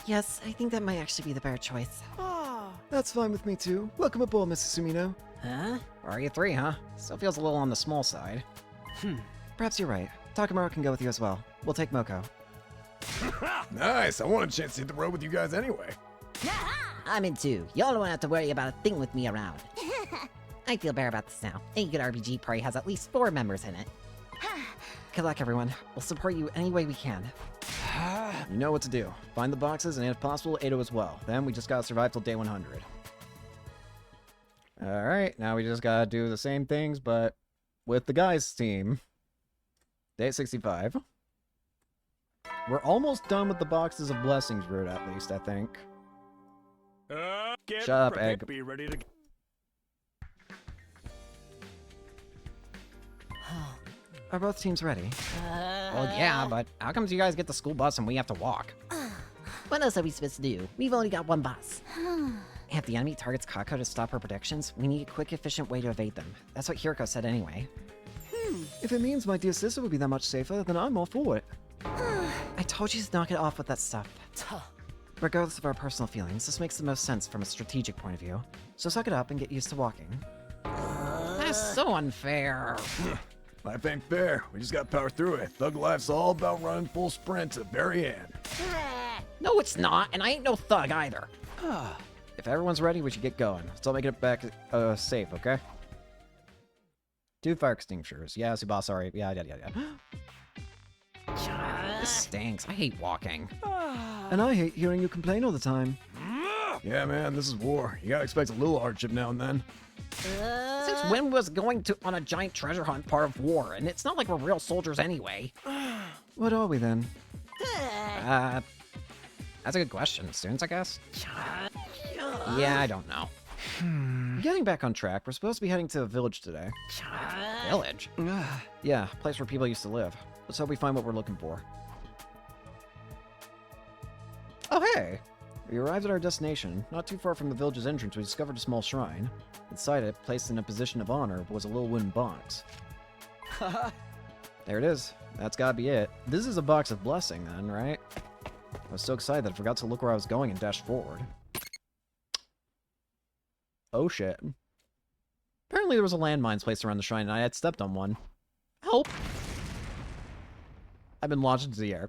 Yes, I think that might actually be the better choice. That's fine with me too. Welcome aboard, Mrs. Sumino. Huh? Are you three, huh? Still feels a little on the small side. Perhaps you're right. Takamaru can go with you as well. We'll take Moko. Nice. I want a chance to hit the road with you guys anyway. I'm in too. Y'all don't have to worry about a thing with me around. I feel better about this now. Any good RPG party has at least 4 members in it. Good luck, everyone. We'll support you any way we can. You know what to do. Find the boxes, and if possible, Ado as well. Then we just gotta survive till day 100. Alright, now we just gotta do the same things, but with the guys' team. Day 65. We're almost done with the boxes of Blessings route, at least, I think. Get Shut up, ready. Egg. Be ready to... Are both teams ready? Well, yeah, but how comes you guys get the school bus and we have to walk? What else are we supposed to do? We've only got one bus. If the enemy targets Kako to stop her predictions, we need a quick, efficient way to evade them. That's what Hiriko said anyway. If it means my dear sister would be that much safer, then I'm all for it. I told you to knock it off with that stuff. Regardless of our personal feelings, this makes the most sense from a strategic point of view. So suck it up and get used to walking. That's so unfair. Life ain't fair. We just gotta power through it. Thug life's all about running full sprint to the very end. No, it's not, and I ain't no thug either. If everyone's ready, we should get going. Let's all make it back safe, okay? 2 fire extinguishers. Yeah, Suba, sorry. Yeah. This stinks. I hate walking. And I hate hearing you complain all the time. Yeah, man, this is war. You gotta expect a little hardship now and then. Since when was going on a giant treasure hunt part of war? And it's not like we're real soldiers anyway. What are we then? That's a good question. Students, I guess? Yeah, I don't know. Getting back on track, we're supposed to be heading to a village today. Village? Yeah, a place where people used to live. Let's hope we find what we're looking for. Oh, hey! We arrived at our destination. Not too far from the village's entrance, we discovered a small shrine. Inside it, placed in a position of honor, was a little wooden box. There it is. That's gotta be it. This is a box of blessing, then, right? I was so excited that I forgot to look where I was going and dashed forward. Oh shit. Apparently there was a landmine placed around the shrine and I had stepped on one. Help! I've been launched into the air.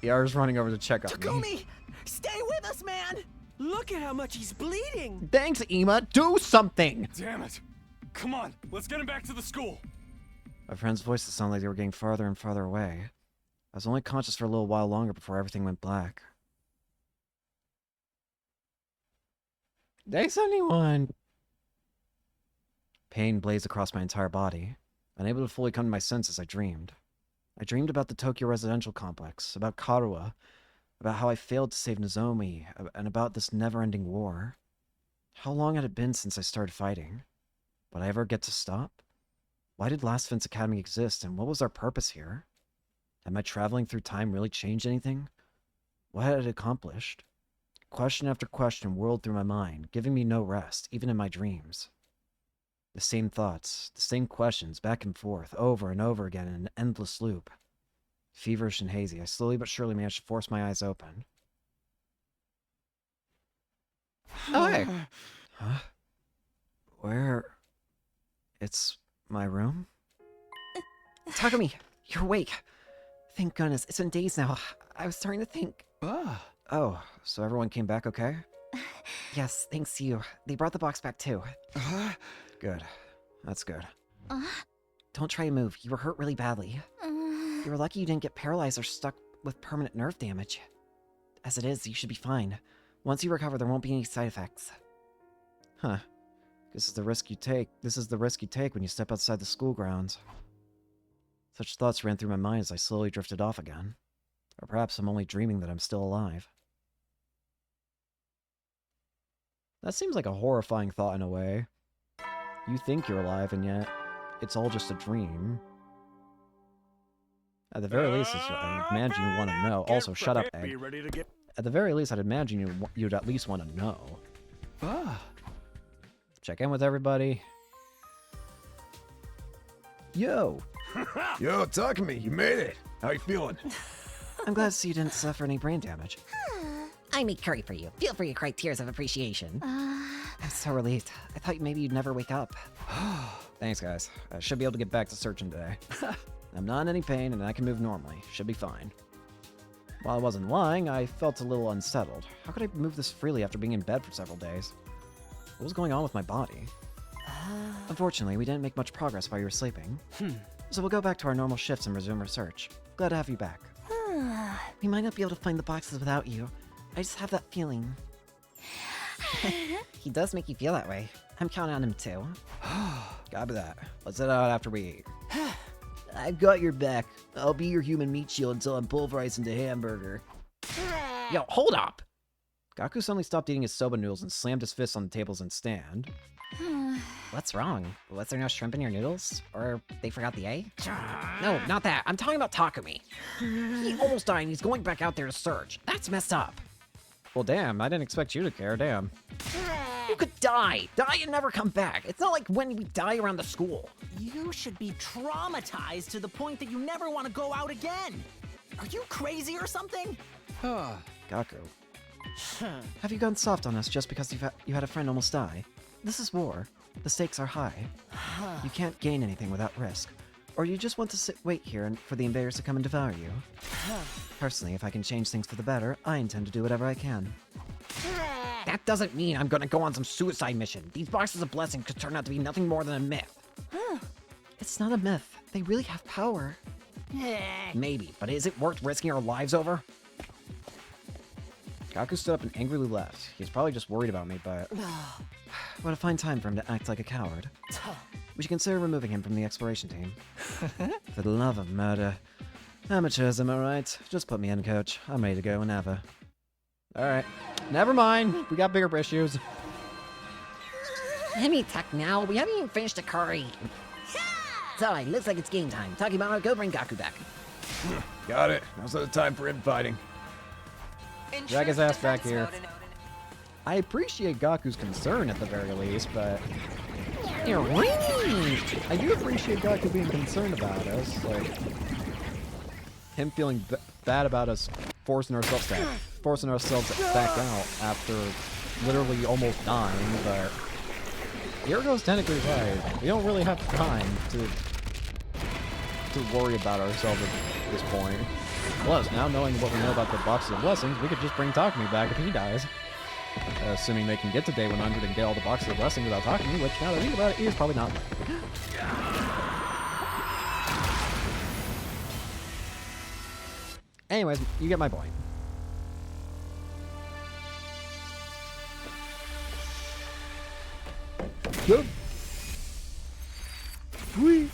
Yara's running over to check on me. Takumi! Stay with us, man! Look at how much he's bleeding! Thanks, Ima! Do something! Damn it! Come on, let's get him back to the school. My friends' voices sounded like they were getting farther and farther away. I was only conscious for a little while longer before everything went black. Thanks, anyone! Pain blazed across my entire body. Unable to fully come to my senses, I dreamed. I dreamed about the Tokyo residential complex, about Karuha, about how I failed to save Nozomi, and about this never-ending war. How long had it been since I started fighting? Would I ever get to stop? Why did Last Fence Academy exist, and what was our purpose here? Had my traveling through time really changed anything? What had it accomplished? Question after question whirled through my mind, giving me no rest, even in my dreams. The same thoughts, the same questions, back and forth, over and over again in an endless loop. Feverish and hazy, I slowly but surely managed to force my eyes open. Oh, hey! Huh? Where... It's my room? Takumi, you're awake. Thank goodness, it's been days now. I was starting to think... Oh, so everyone came back okay? Yes, thanks to you. They brought the box back too. Good. That's good. Don't try to move. You were hurt really badly. You were lucky you didn't get paralyzed or stuck with permanent nerve damage. As it is, you should be fine. Once you recover, there won't be any side effects. Huh. This is the risk you take. This is the risk you take when you step outside the school grounds. Such thoughts ran through my mind as I slowly drifted off again. Or perhaps I'm only dreaming that I'm still alive. That seems like a horrifying thought in a way. You think you're alive, and yet it's all just a dream. At the very least, I imagine you want to know. Also, shut up, Egg. At the very least, I'd imagine you'd at least want to know. Check in with everybody. Yo! Yo, talk to me. You made it. How you feeling? I'm glad to see you didn't suffer any brain damage. I made curry for you. Feel free to cry tears of appreciation. I'm so relieved. I thought maybe you'd never wake up. Thanks, guys. I should be able to get back to searching today. I'm not in any pain, and I can move normally. Should be fine. While I wasn't lying, I felt a little unsettled. How could I move this freely after being in bed for several days? What was going on with my body? Unfortunately, we didn't make much progress while you were sleeping. So we'll go back to our normal shifts and resume research. Glad to have you back. We might not be able to find the boxes without you. I just have that feeling. He does make you feel that way. I'm counting on him too. Copy that. Let's head out after we eat. I've got your back. I'll be your human meat shield until I'm pulverized into hamburger. Yo, hold up! Gaku suddenly stopped eating his soba noodles and slammed his fists on the tables and stand. What's wrong? Was there no shrimp in your noodles? Or they forgot the A? No, not that. I'm talking about Takumi. He almost died and he's going back out there to search. That's messed up. Well, damn. I didn't expect you to care. Damn. You could die. Die and never come back. It's not like when we die around the school. You should be traumatized to the point that you never want to go out again. Are you crazy or something? Gaku. Have you gone soft on us just because you had a friend almost die? This is war. The stakes are high. You can't gain anything without risk. Or you just want to wait here for the invaders to come and devour you. Personally, if I can change things for the better, I intend to do whatever I can. That doesn't mean I'm gonna go on some suicide mission. These boxes of blessing could turn out to be nothing more than a myth. It's not a myth. They really have power. Maybe, but is it worth risking our lives over? Gaku stood up and angrily left. He was probably just worried about me, but... What a fine time for him to act like a coward. We should consider removing him from the exploration team. For the love of murder. Amateurs, am I right? Just put me in, coach. I'm ready to go whenever. Alright. Never mind. We got bigger issues. Let me talk now. We haven't even finished the curry. So, it looks like it's game time. Talking about go bring Gaku back. Got it. Now's not the time for infighting. Drag his ass back here. I appreciate Gaku's concern at the very least, but... I do appreciate Gaku being concerned about us, like... Him feeling bad about us forcing ourselves back out after literally almost dying, but... Yuriko's technically right. We don't really have time to worry about ourselves at this point. Plus, now knowing what we know about the boxes of blessings, we could just bring Takumi back if he dies. Assuming they can get to day 100 and get all the boxes of blessings without Takumi, which now that I think about it, is probably not likely. Anyways, you get my point. Good. Sweet.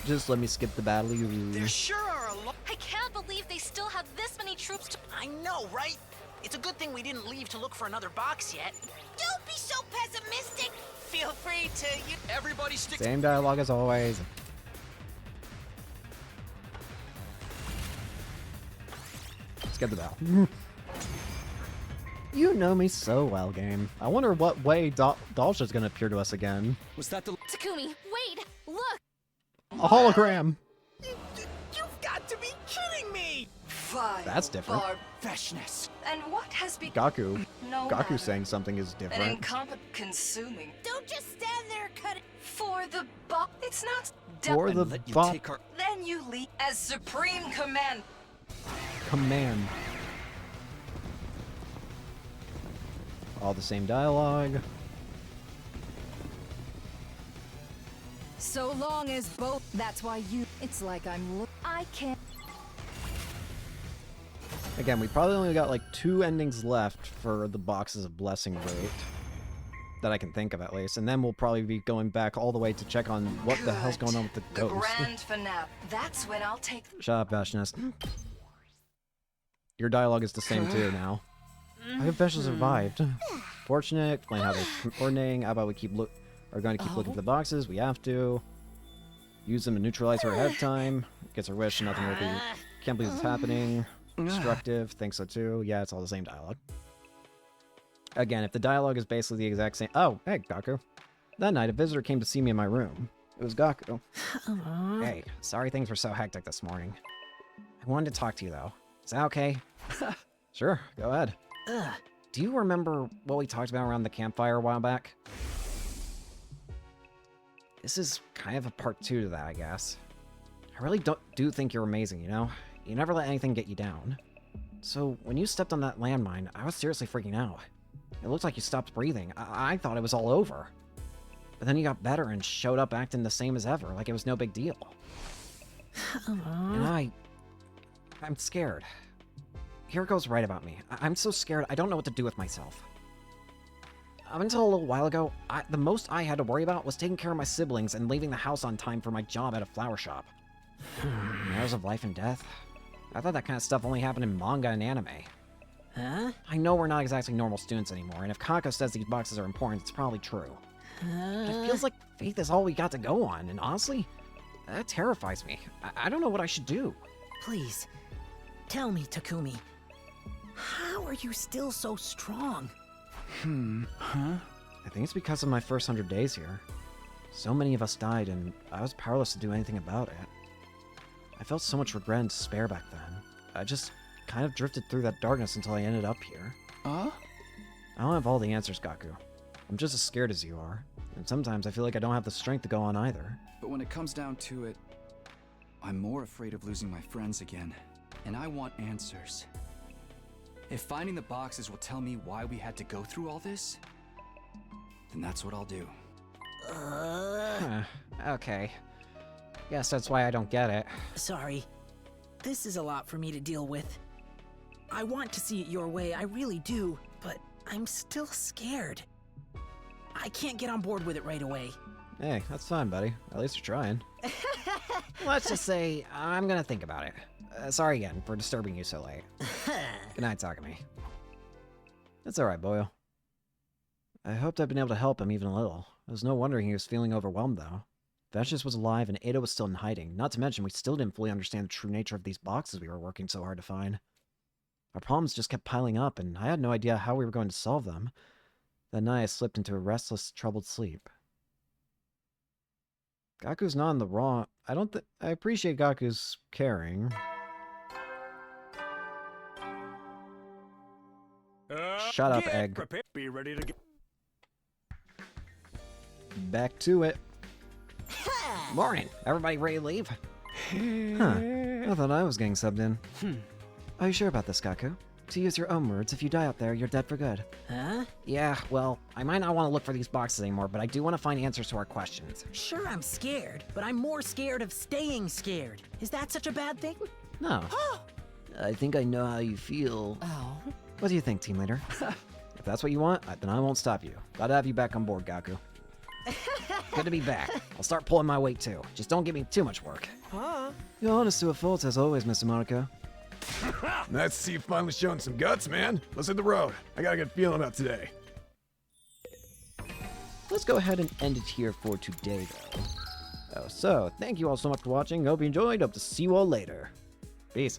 Just let me skip the battle. There sure are a lot. I can't believe they still have this many troops to. I know, right? It's a good thing we didn't leave to look for another box yet. Don't be so pessimistic. Feel free to you. Everybody stick. Same dialogue as always. Skip the battle. You know me so well, game. I wonder what way Dalsha's gonna appear to us again. Was that the... Takumi, wait! Look! A hologram! You've got to be kidding me! Vile That's different. Barbishness. And what has become Gaku. no Gaku matter. saying something is An different. incompetent consuming. Don't just stand there cutting. For the bop. It's not For the Let you bop take our... Then you lead as supreme command. command. All the same dialogue. So long as both. That's why you. It's like I can't. Again, we probably only got like 2 endings left for the boxes of blessing rate. That I can think of at least. And then we'll probably be going back all the way to check on what the hell's going on with the The ghost. grand finale. That's when I'll take. Shut up, Bashness. Your dialogue is the same too now. I eventually survived. Fortunate. Explain how they're coordinating. How about we are going to keep looking for the boxes? We have to. Use them to neutralize her ahead of time. Gets her wish. Nothing will be. Can't believe it's happening. Destructive. Think so too. Yeah, it's all the same dialogue. Again, if the dialogue is basically the exact same. Oh, hey, Gaku. That night, a visitor came to see me in my room. It was Gaku. Hey, sorry things were so hectic this morning. I wanted to talk to you though. Is that okay? Sure, go ahead. Do you remember what we talked about around the campfire a while back? This is kind of a part 2 to that, I guess. I really do think you're amazing, you know? You never let anything get you down. So, when you stepped on that landmine, I was seriously freaking out. It looked like you stopped breathing. I thought it was all over. But then you got better and showed up acting the same as ever, like it was no big deal. And I'm scared. Hiriko's right about me. I'm so scared I don't know what to do with myself. Up until a little while ago, the most I had to worry about was taking care of my siblings and leaving the house on time for my job at a flower shop. Matters of life and death? I thought that kind of stuff only happened in manga and anime. Huh? I know we're not exactly normal students anymore, and if Kako says these boxes are important, it's probably true. But it feels like faith is all we got to go on, and honestly, that terrifies me. I don't know what I should do. Please, tell me, Takumi. How are you still so strong? Huh? I think it's because of my first 100 days here. So many of us died, and I was powerless to do anything about it. I felt so much regret and despair back then. I just kind of drifted through that darkness until I ended up here. I don't have all the answers, Gaku. I'm just as scared as you are. And sometimes I feel like I don't have the strength to go on either. But when it comes down to it, I'm more afraid of losing my friends again. And I want answers. If finding the boxes will tell me why we had to go through all this, then that's what I'll do. Okay. Guess that's why I don't get it. Sorry. This is a lot for me to deal with. I want to see it your way, I really do, but I'm still scared. I can't get on board with it right away. Hey, that's fine, buddy. At least you're trying. Let's just say I'm gonna think about it. Sorry again for disturbing you so late. Good night, Takumi. That's alright, boyo. I hoped I'd been able to help him even a little. It was no wonder he was feeling overwhelmed, though. Vashtis was alive and Ada was still in hiding. Not to mention, we still didn't fully understand the true nature of these boxes we were working so hard to find. Our problems just kept piling up, and I had no idea how we were going to solve them. That night, I slipped into a restless, troubled sleep. Gaku's not in the wrong. I appreciate Gaku's caring. Shut up, Egg. Be ready to get. Back to it. Morning. Everybody ready to leave? Huh. I thought I was getting subbed in. Are you sure about this, Gaku? To use your own words, if you die out there, you're dead for good. Huh? Yeah, well, I might not want to look for these boxes anymore, but I do want to find answers to our questions. Sure, I'm scared, but I'm more scared of staying scared. Is that such a bad thing? No. I think I know how you feel. Oh. What do you think, team leader? If that's what you want, then I won't stop you. Gotta have you back on board, Gaku. Good to be back. I'll start pulling my weight too. Just don't give me too much work. You're honest to a fault, as always, Mr. Monaco. Nice to see you finally showing some guts, man. Let's hit the road. I got a good feeling about today. Let's go ahead and end it here for today, though. So, thank you all so much for watching. Hope you enjoyed. Hope to see you all later. Peace.